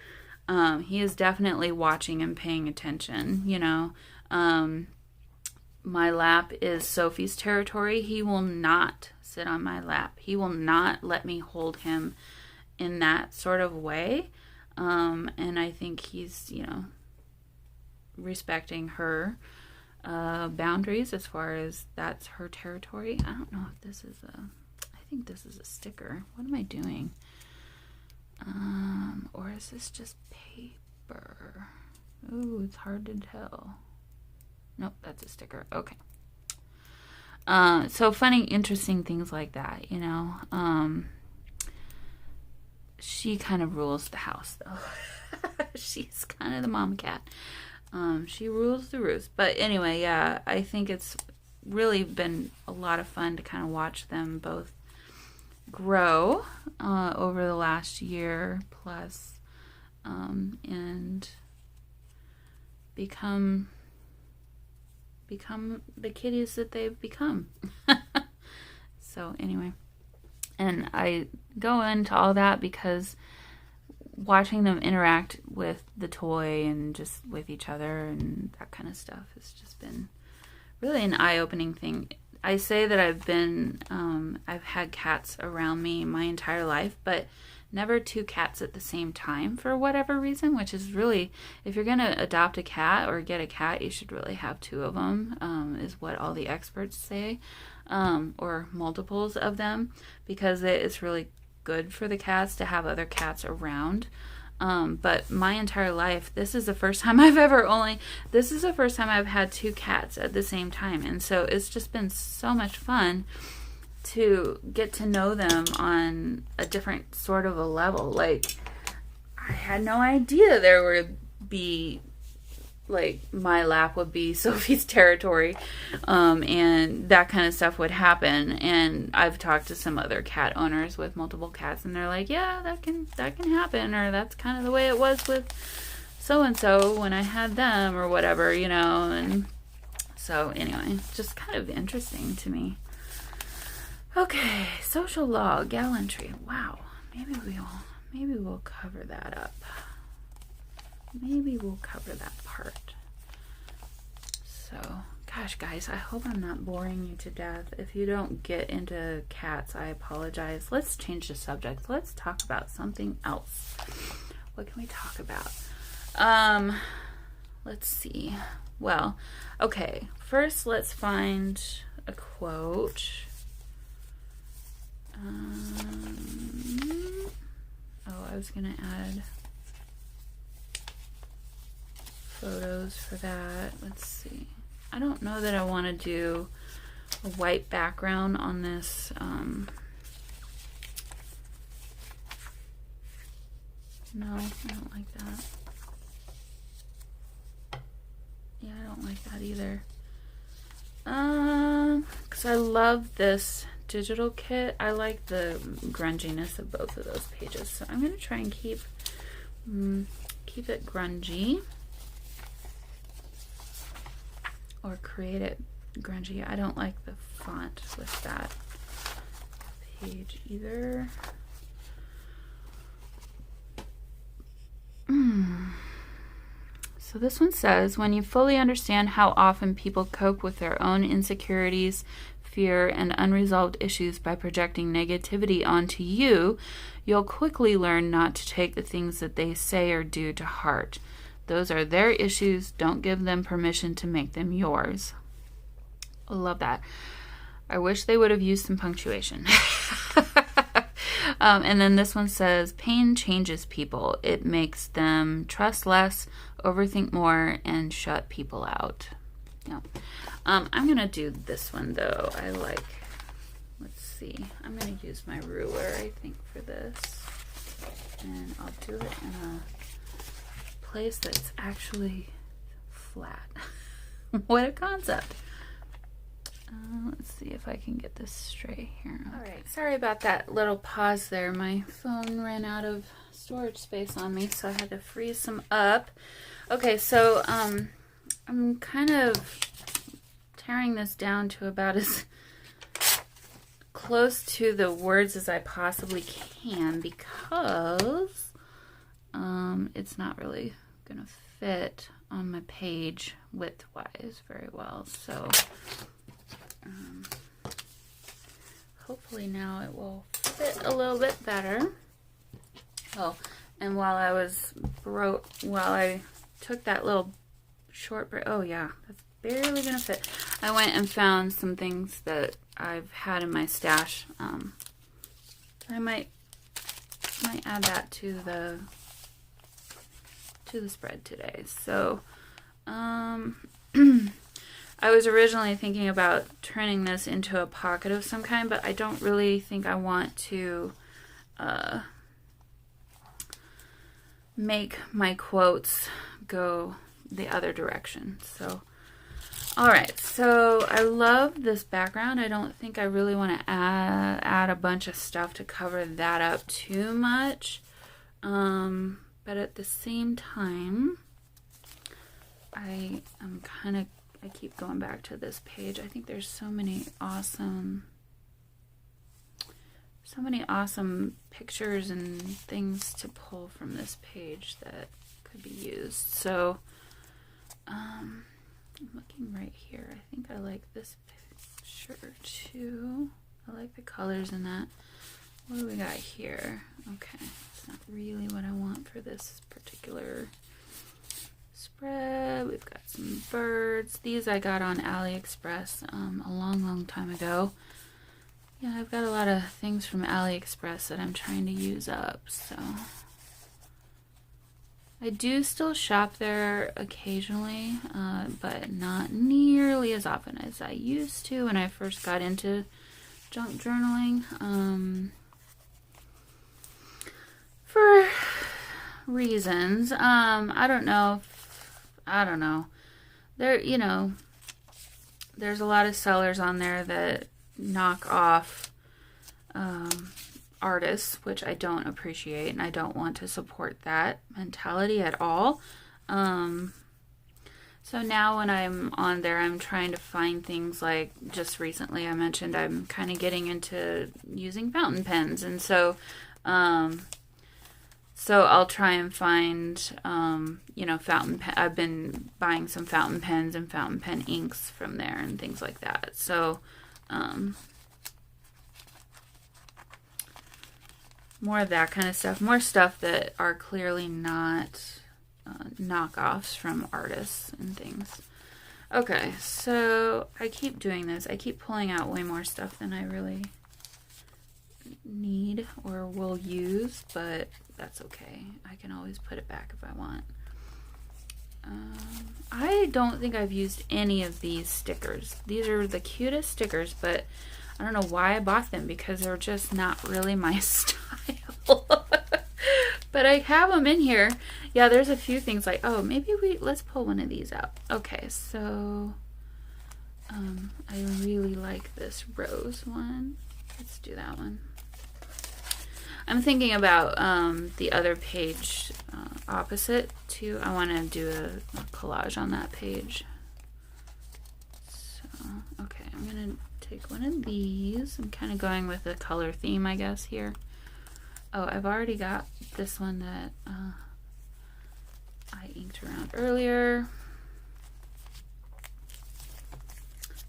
he is definitely watching and paying attention, you know. My lap is Sophie's territory. He will not sit on my lap. He will not let me hold him in that sort of way. And I think he's, you know, respecting her boundaries as far as that's her territory. I don't know if this is I think this is a sticker. What am I doing? Or is this just paper? Ooh, it's hard to tell. Nope, that's a sticker. Okay. So funny, interesting things like that, you know. She kind of rules the house, though. She's kind of the mom cat. She rules the roost. But anyway, yeah, I think it's really been a lot of fun to kind of watch them both grow over the last year plus, and become the kitties that they've become. So anyway, and I go into all that because watching them interact with the toy and just with each other and that kind of stuff has just been really an eye-opening thing. I say that I've had cats around me my entire life, but never two cats at the same time for whatever reason, which is really, if you're going to adopt a cat or get a cat, you should really have two of them, is what all the experts say, or multiples of them, because it's really good for the cats to have other cats around. But my entire life, this is the first time I've had two cats at the same time. And so it's just been so much fun to get to know them on a different sort of a level. Like, I had no idea there would be, like, my lap would be Sophie's territory, and that kind of stuff would happen. And I've talked to some other cat owners with multiple cats, and they're like, yeah, that can happen, or that's kind of the way it was with so-and-so when I had them, or whatever, you know. And so anyway, just kind of interesting to me. Okay, social law, gallantry. Wow, maybe we'll cover that up. Maybe we'll cover that part. So, gosh, guys, I hope I'm not boring you to death. If you don't get into cats, I apologize. Let's change the subject. Let's talk about something else. What can we talk about? Let's see. Well, okay, first let's find a quote. I was going to add photos for that. Let's see. I don't know that I want to do a white background on this. No, I don't like that. Yeah, I don't like that either. Because I love this digital kit. I like the grunginess of both of those pages, so I'm going to try and keep it grungy, or create it grungy. I don't like the font with that page either. So this one says, when you fully understand how often people cope with their own insecurities, fear, and unresolved issues by projecting negativity onto you, you'll quickly learn not to take the things that they say or do to heart. Those are their issues. Don't give them permission to make them yours. I love that. I wish they would have used some punctuation. And then this one says, pain changes people. It makes them trust less, overthink more, and shut people out. Yeah. I'm going to do this one, though. Let's see. I'm going to use my ruler, I think, for this. And I'll do it in a place that's actually flat. What a concept. Let's see if I can get this straight here. Okay. All right. Sorry about that little pause there. My phone ran out of storage space on me, so I had to freeze some up. Okay, so I'm kind of tearing this down to about as close to the words as I possibly can because it's not really going to fit on my page width-wise very well. So hopefully now it will fit a little bit better. Oh, and while I took that little short break, oh yeah, that's barely gonna fit. I went and found some things that I've had in my stash. I might add that to the spread today. So I was originally thinking about turning this into a pocket of some kind, but I don't really think I want to make my quotes go the other direction. So, all right. So I love this background. I don't think I really want to add a bunch of stuff to cover that up too much. But at the same time, I keep going back to this page. I think there's so many awesome pictures and things to pull from this page that could be used. So I'm looking right here. I think I like this picture too. I like the colors in that. What do we got here? Okay, it's not really what I want for this particular spread. We've got some birds. These I got on AliExpress a long time ago. Yeah, I've got a lot of things from AliExpress that I'm trying to use up, so I do still shop there occasionally, but not nearly as often as I used to when I first got into junk journaling. For reasons, I don't know. There's a lot of sellers on there that knock off artists, which I don't appreciate, and I don't want to support that mentality at all. So now when I'm on there, I'm trying to find things like, just recently I mentioned I'm kind of getting into using fountain pens, and so I'll try and find, fountain pen. I've been buying some fountain pens and fountain pen inks from there and things like that. So, more of that kind of stuff. More stuff that are clearly not knockoffs from artists and things. Okay, so I keep doing this. I keep pulling out way more stuff than I really need or will use, but that's okay. I can always put it back if I want. I don't think I've used any of these stickers. These are the cutest stickers, but I don't know why I bought them because they're just not really my style. But I have them in here. Yeah, there's a few things like, oh, maybe let's pull one of these out. Okay, so I really like this rose one. Let's do that one. I'm thinking about the other page opposite too. I want to do a collage on that page. So, okay, I'm going to take one of these. I'm kind of going with a color theme, I guess, here. Oh, I've already got this one that I inked around earlier.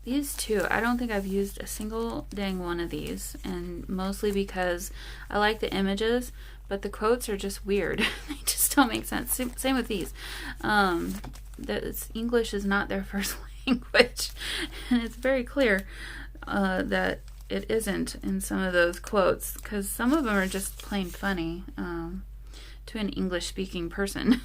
These two, I don't think I've used a single dang one of these, and mostly because I like the images, but the quotes are just weird. They just don't make sense. Same with these. English is not their first language, and it's very clear that it isn't in some of those quotes, because some of them are just plain funny to an English-speaking person.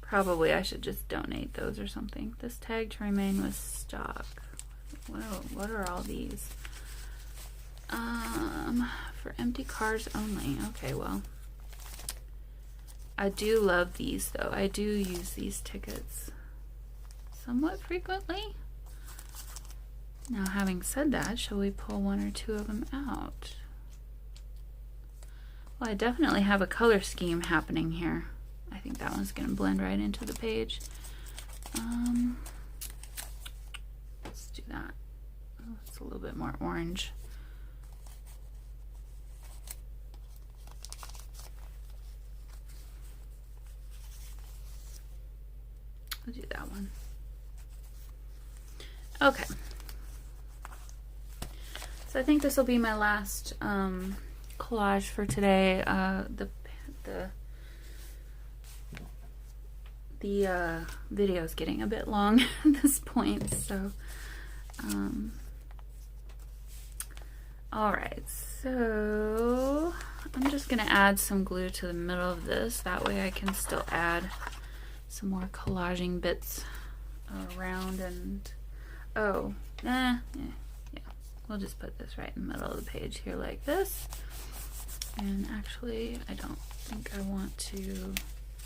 Probably I should just donate those or something. This tag to remain with stock. What are all these? For empty cars only. Okay, well. I do love these though. I do use these tickets somewhat frequently. Now, having said that, shall we pull one or two of them out? Well, I definitely have a color scheme happening here. I think that one's going to blend right into the page. Let's do that. Oh, it's a little bit more orange. I'll do that one. Okay. So I think this will be my last collage for today. The video is getting a bit long at this point, so all right, so I'm just gonna add some glue to the middle of this, that way I can still add some more collaging bits around. And yeah, we'll just put this right in the middle of the page here like this. And actually, I don't think I want to.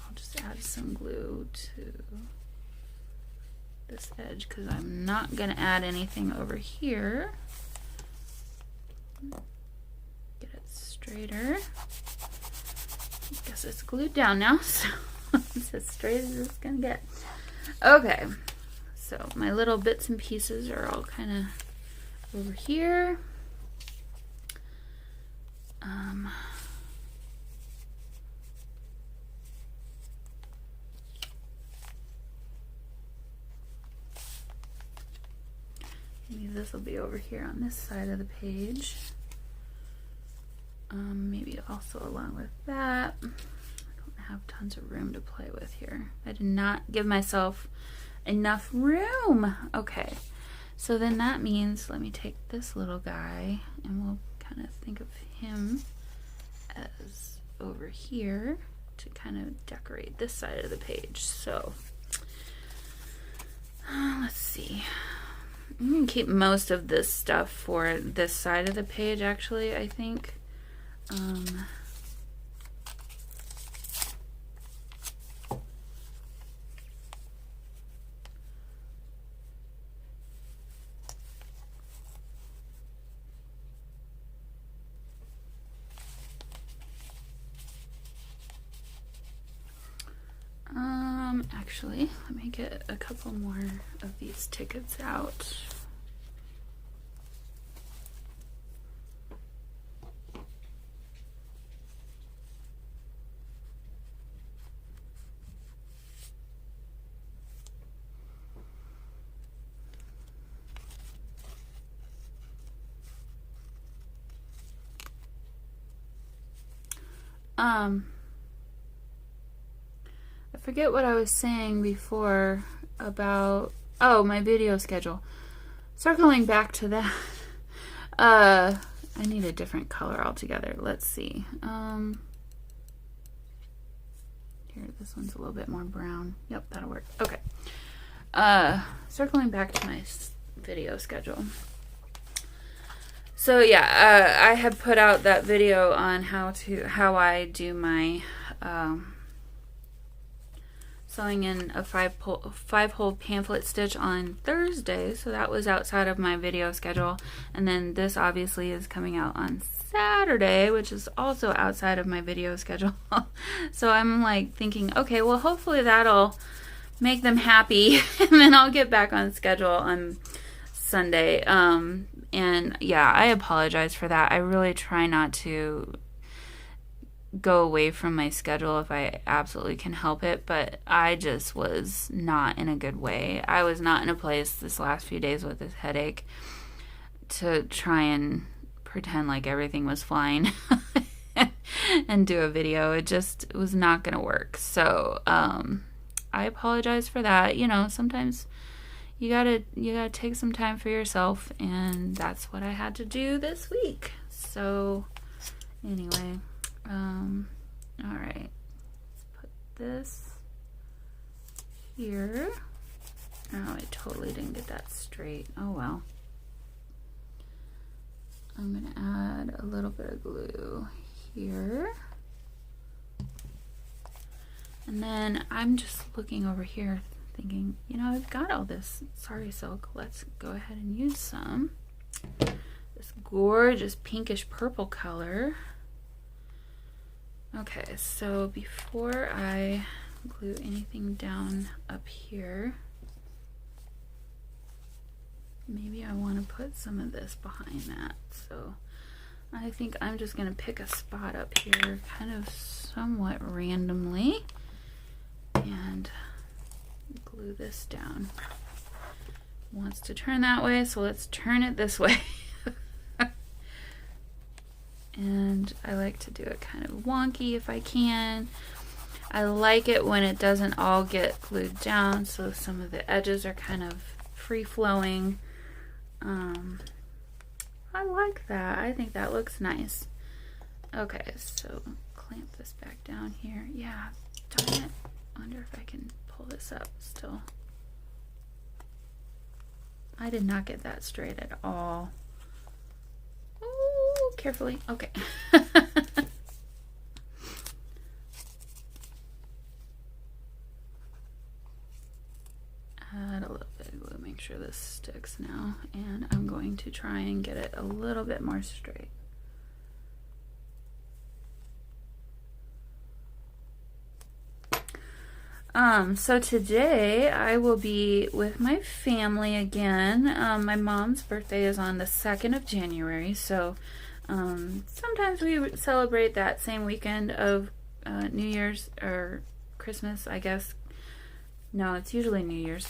I'll just add some glue to this edge because I'm not going to add anything over here. Get it straighter. I guess it's glued down now, so it's as straight as it's going to get. Okay, so my little bits and pieces are all kind of over here. Maybe this will be over here on this side of the page. Maybe also along with that. I don't have tons of room to play with here. I did not give myself enough room. Okay, so then that means, let me take this little guy and we'll kind of think of him as over here to kind of decorate this side of the page. So let's see. I'm going to keep most of this stuff for this side of the page, actually, I think. Actually, let me get a couple more of these tickets out. I forget what I was saying before about, my video schedule. Circling back to that, I need a different color altogether. Let's see. Here, this one's a little bit more brown. Yep, that'll work. Okay. Circling back to my video schedule. So yeah, I had put out that video on how I do my sewing in a five-hole pamphlet stitch on Thursday, so that was outside of my video schedule. And then this obviously is coming out on Saturday, which is also outside of my video schedule. So I'm like thinking, okay, well hopefully that'll make them happy and then I'll get back on schedule on Sunday. And yeah, I apologize for that. I really try not to go away from my schedule if I absolutely can help it, but I just was not in a good way. I was not in a place this last few days with this headache to try and pretend like everything was fine and do a video. It was not going to work. So I apologize for that. You know, sometimes you gotta take some time for yourself, and that's what I had to do this week. So anyway, all right, put this here. Oh, I totally didn't get that straight. Oh well. I'm gonna add a little bit of glue here. And then I'm just looking over here thinking, you know, I've got all this sari silk. Let's go ahead and use some. This gorgeous pinkish purple color. Okay, so before I glue anything down up here, maybe I want to put some of this behind that. So I think I'm just going to pick a spot up here kind of somewhat randomly and glue this down. It wants to turn that way, so let's turn it this way. And I like to do it kind of wonky if I can. I like it when it doesn't all get glued down, so some of the edges are kind of free-flowing. I like that. I think that looks nice. Okay, so clamp this back down here. Yeah, darn it. Wonder if I can pull this up still. I did not get that straight at all. Ooh, carefully. Okay. Add a little bit of glue, make sure this sticks now, and I'm going to try and get it a little bit more straight. So today I will be with my family again. My mom's birthday is on the 2nd of January, so sometimes we celebrate that same weekend of New Year's or Christmas, I guess. No, it's usually New Year's.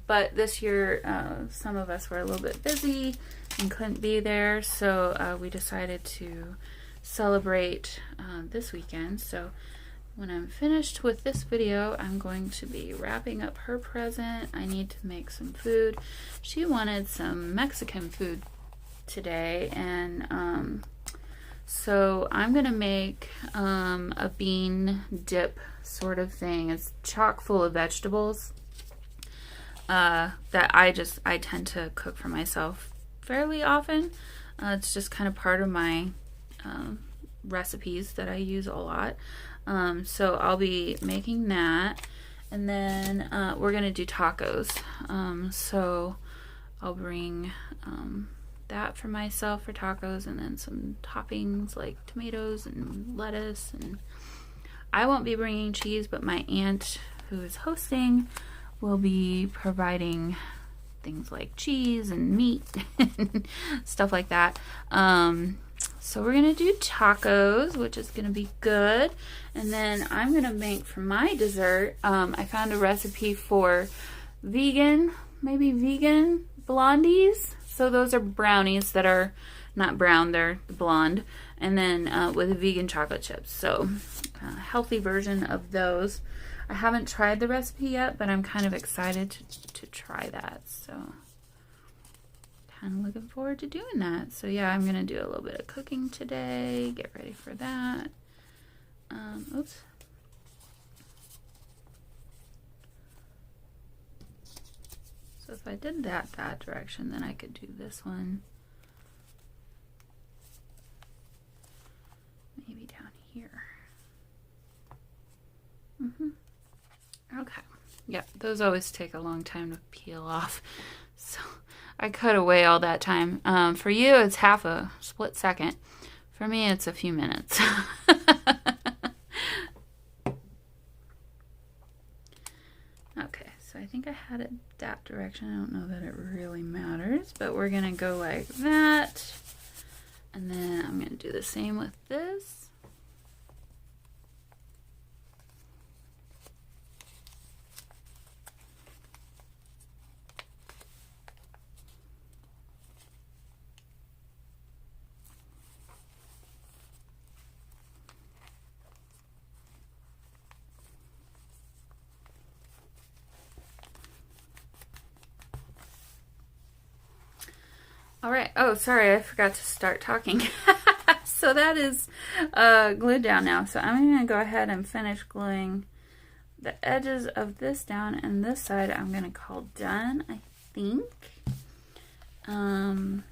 But this year, some of us were a little bit busy and couldn't be there, so we decided to celebrate this weekend. So when I'm finished with this video, I'm going to be wrapping up her present. I need to make some food. She wanted some Mexican food today, and so I'm gonna make a bean dip sort of thing. It's chock full of vegetables that I tend to cook for myself fairly often. It's just kind of part of my recipes that I use a lot. So I'll be making that, and then we're gonna do tacos. So I'll bring that for myself for tacos, and then some toppings like tomatoes and lettuce. And I won't be bringing cheese, but my aunt, who is hosting, will be providing things like cheese and meat and stuff like that. So we're gonna do tacos, which is gonna be good. And then I'm gonna make for my dessert, I found a recipe for vegan blondies. So those are brownies that are not brown, they're blonde. And then with vegan chocolate chips. So a healthy version of those. I haven't tried the recipe yet, but I'm kind of excited to try that. So kind of looking forward to doing that. So yeah, I'm gonna do a little bit of cooking today, get ready for that. Oops. So if I did that direction, then I could do this one maybe down here. Okay. Yeah, those always take a long time to peel off. So I cut away all that time. For you, it's half a split second. For me, it's a few minutes. Okay, so I think I had it that direction. I don't know that it really matters, but we're gonna go like that. And then I'm going to do the same with this. All right. Oh, sorry, I forgot to start talking. So that is glued down now. So I'm going to go ahead and finish gluing the edges of this down, and this side I'm going to call done, I think. And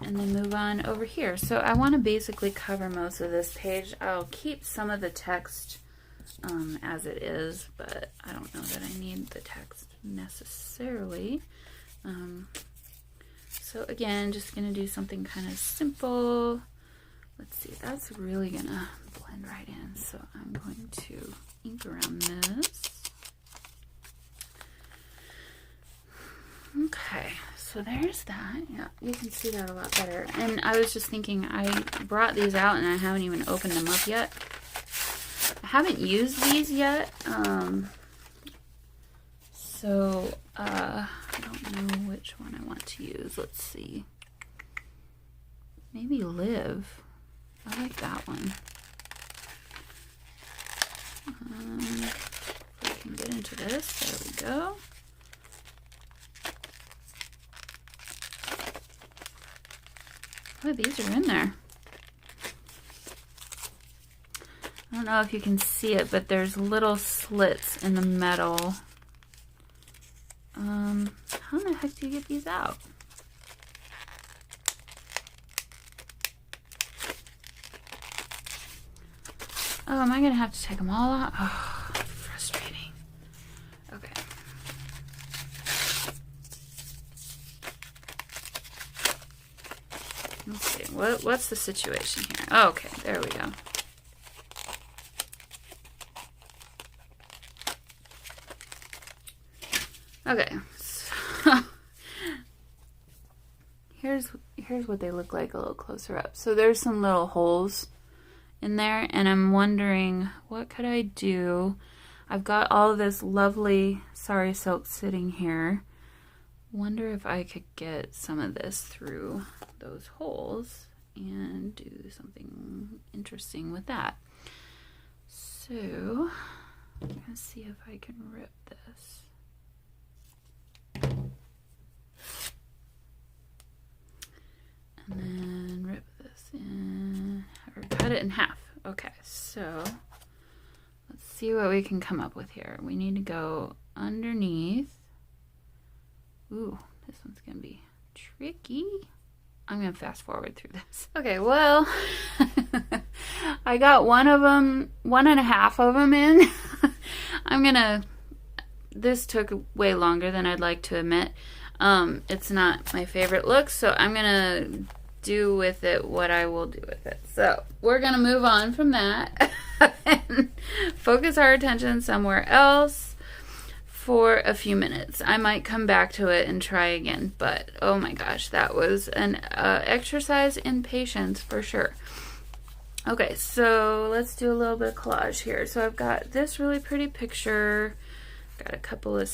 then move on over here. So I want to basically cover most of this page. I'll keep some of the text as it is, but I don't know that I need the text necessarily. So again, just going to do something kind of simple. Let's see, that's really going to blend right in. So I'm going to ink around this. Okay, so there's that. Yeah, you can see that a lot better. And I was just thinking, I brought these out and I haven't even opened them up yet. I haven't used these yet. So I don't know which one I want to use. Let's see. Maybe Live. I like that one. If I can get into this, there we go. Oh, these are in there. I don't know if you can see it, but there's little slits in the metal. How in the heck do you get these out? Oh, am I gonna have to take them all out? Oh, frustrating. Okay. Let's see. What's the situation here? Oh, okay, there we go. Okay, so here's what they look like a little closer up. So there's some little holes in there, and I'm wondering, what could I do? I've got all of this lovely sari silk sitting here. Wonder if I could get some of this through those holes and do something interesting with that. So let's see if I can rip this. And then rip this in, or cut it in half. Okay, so let's see what we can come up with here. We need to go underneath. Ooh, this one's gonna be tricky. I'm gonna fast forward through this. Okay, well, I got one and a half of them in. This took way longer than I'd like to admit. It's not my favorite look, so I'm gonna do with it what I will do with it. So we're gonna move on from that and focus our attention somewhere else for a few minutes. I might come back to it and try again, but oh my gosh, that was an exercise in patience for sure. Okay, so let's do a little bit of collage here. So I've got this really pretty picture, got a couple of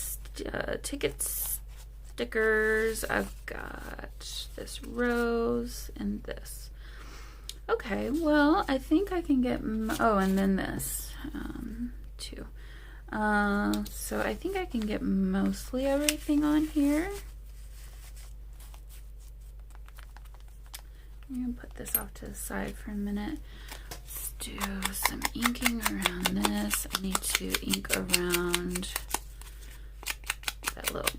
tickets, stickers, I've got this rose and this. Okay, well, I think I can get, oh, and then this too. So I think I can get mostly everything on here. I'm gonna put this off to the side for a minute. Let's do some inking around this. I need to ink around that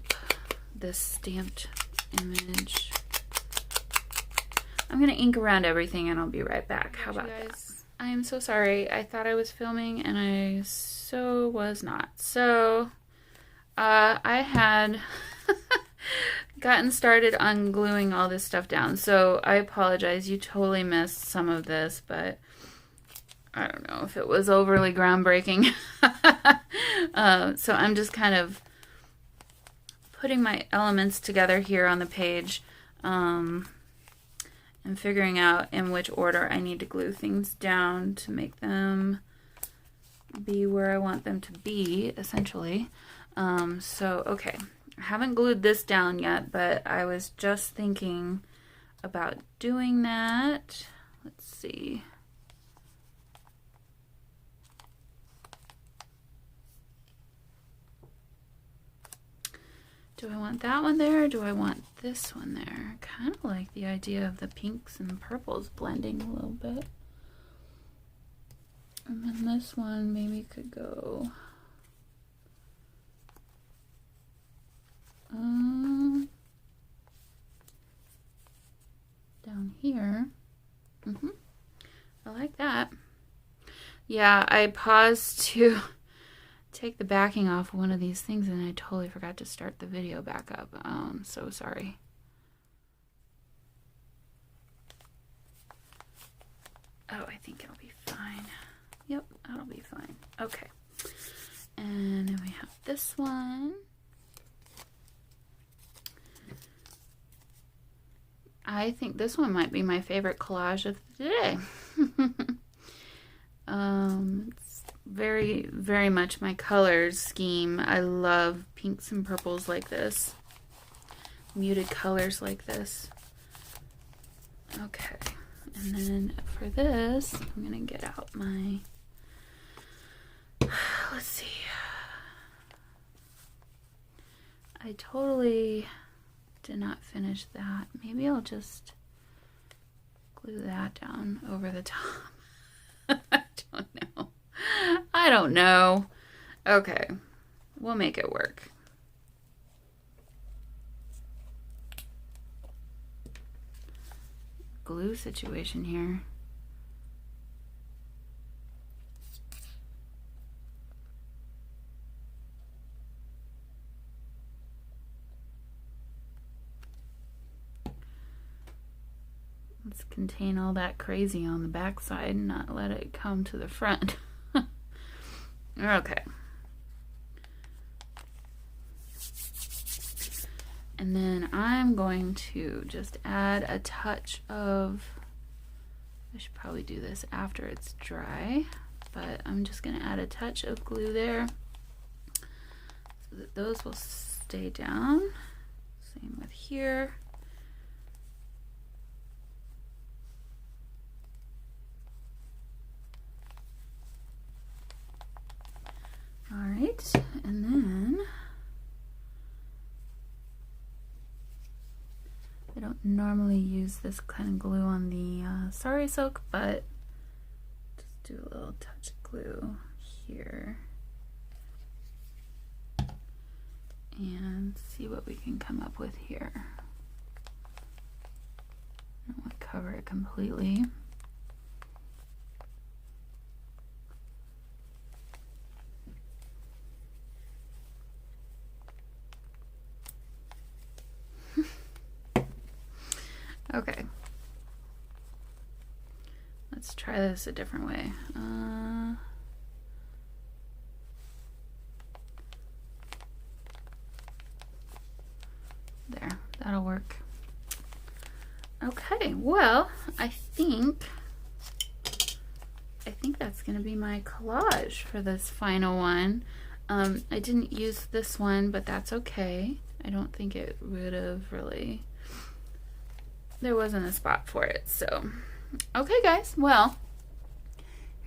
this stamped image. I'm gonna ink around everything and I'll be right back. How about that? I am so sorry. I thought I was filming and I so was not. So I had gotten started ungluing all this stuff down. So I apologize. You totally missed some of this, but I don't know if it was overly groundbreaking. So I'm just kind of putting my elements together here on the page. And and figuring out in which order I need to glue things down to make them be where I want them to be, essentially. So, okay. I haven't glued this down yet, but I was just thinking about doing that. Let's see. Do I want that one there, or do I want this one there? Kind of like the idea of the pinks and purples blending a little bit. And then this one maybe could go down here. I like that. Yeah, I paused to take the backing off one of these things and I totally forgot to start the video back up. So sorry. Oh, I think it'll be fine. Yep, that'll be fine. Okay. And then we have this one. I think this one might be my favorite collage of the day. It's very, very much my colors scheme. I love pinks and purples like this. Muted colors like this. Okay. And then for this, I'm going to get out my, let's see. I totally did not finish that. Maybe I'll just glue that down over the top. I don't know. Okay, we'll make it work. Glue situation here. Let's contain all that crazy on the back side and not let it come to the front. Okay. And then I'm going to just add a touch of, I should probably do this after it's dry, but I'm just going to add a touch of glue there so that those will stay down. Same with here. All right, and then I don't normally use this kind of glue on the sari silk, but just do a little touch of glue here and see what we can come up with here. I don't want to cover it completely. Okay, let's try this a different way. There, that'll work. Okay, well, I think that's gonna be my collage for this final one. I didn't use this one, but that's okay. I don't think it would have really, there wasn't a spot for it. So, okay guys, well,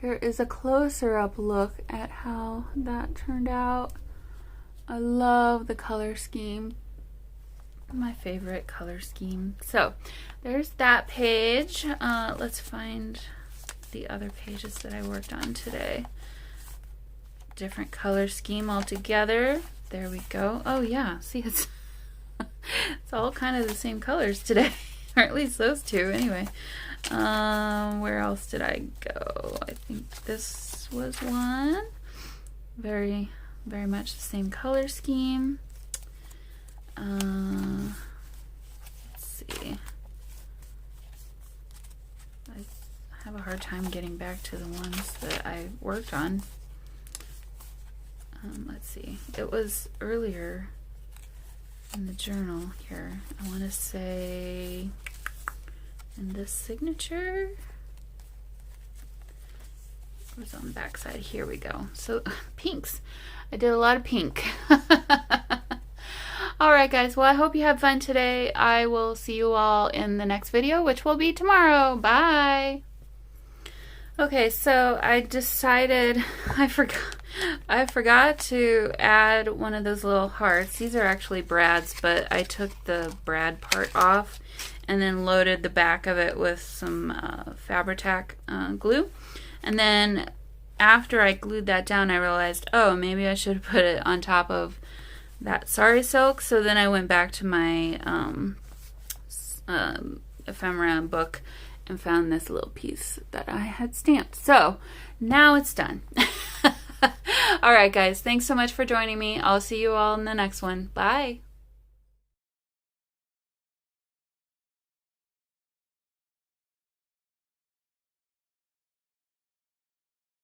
here is a closer up look at how that turned out. I love the color scheme. My favorite color scheme. So, there's that page. Let's find the other pages that I worked on today. Different color scheme altogether. There we go. Oh yeah, see, it's it's all kind of the same colors today. Or at least those two, anyway. Where else did I go? I think this was one. Very, very much the same color scheme. Let's see. I have a hard time getting back to the ones that I worked on. Let's see. It was earlier in the journal here. I want to say And this signature was on the back side. Here we go. So pinks. I did a lot of pink. Alright guys, well I hope you had fun today. I will see you all in the next video, which will be tomorrow. Bye! Okay, so I decided, I forgot to add one of those little hearts. These are actually brads, but I took the brad part off and then loaded the back of it with some Fabri-Tac glue. And then after I glued that down, I realized, oh, maybe I should have put it on top of that sari silk. So then I went back to my ephemera book and found this little piece that I had stamped. So now it's done. All right, guys, thanks so much for joining me. I'll see you all in the next one. Bye.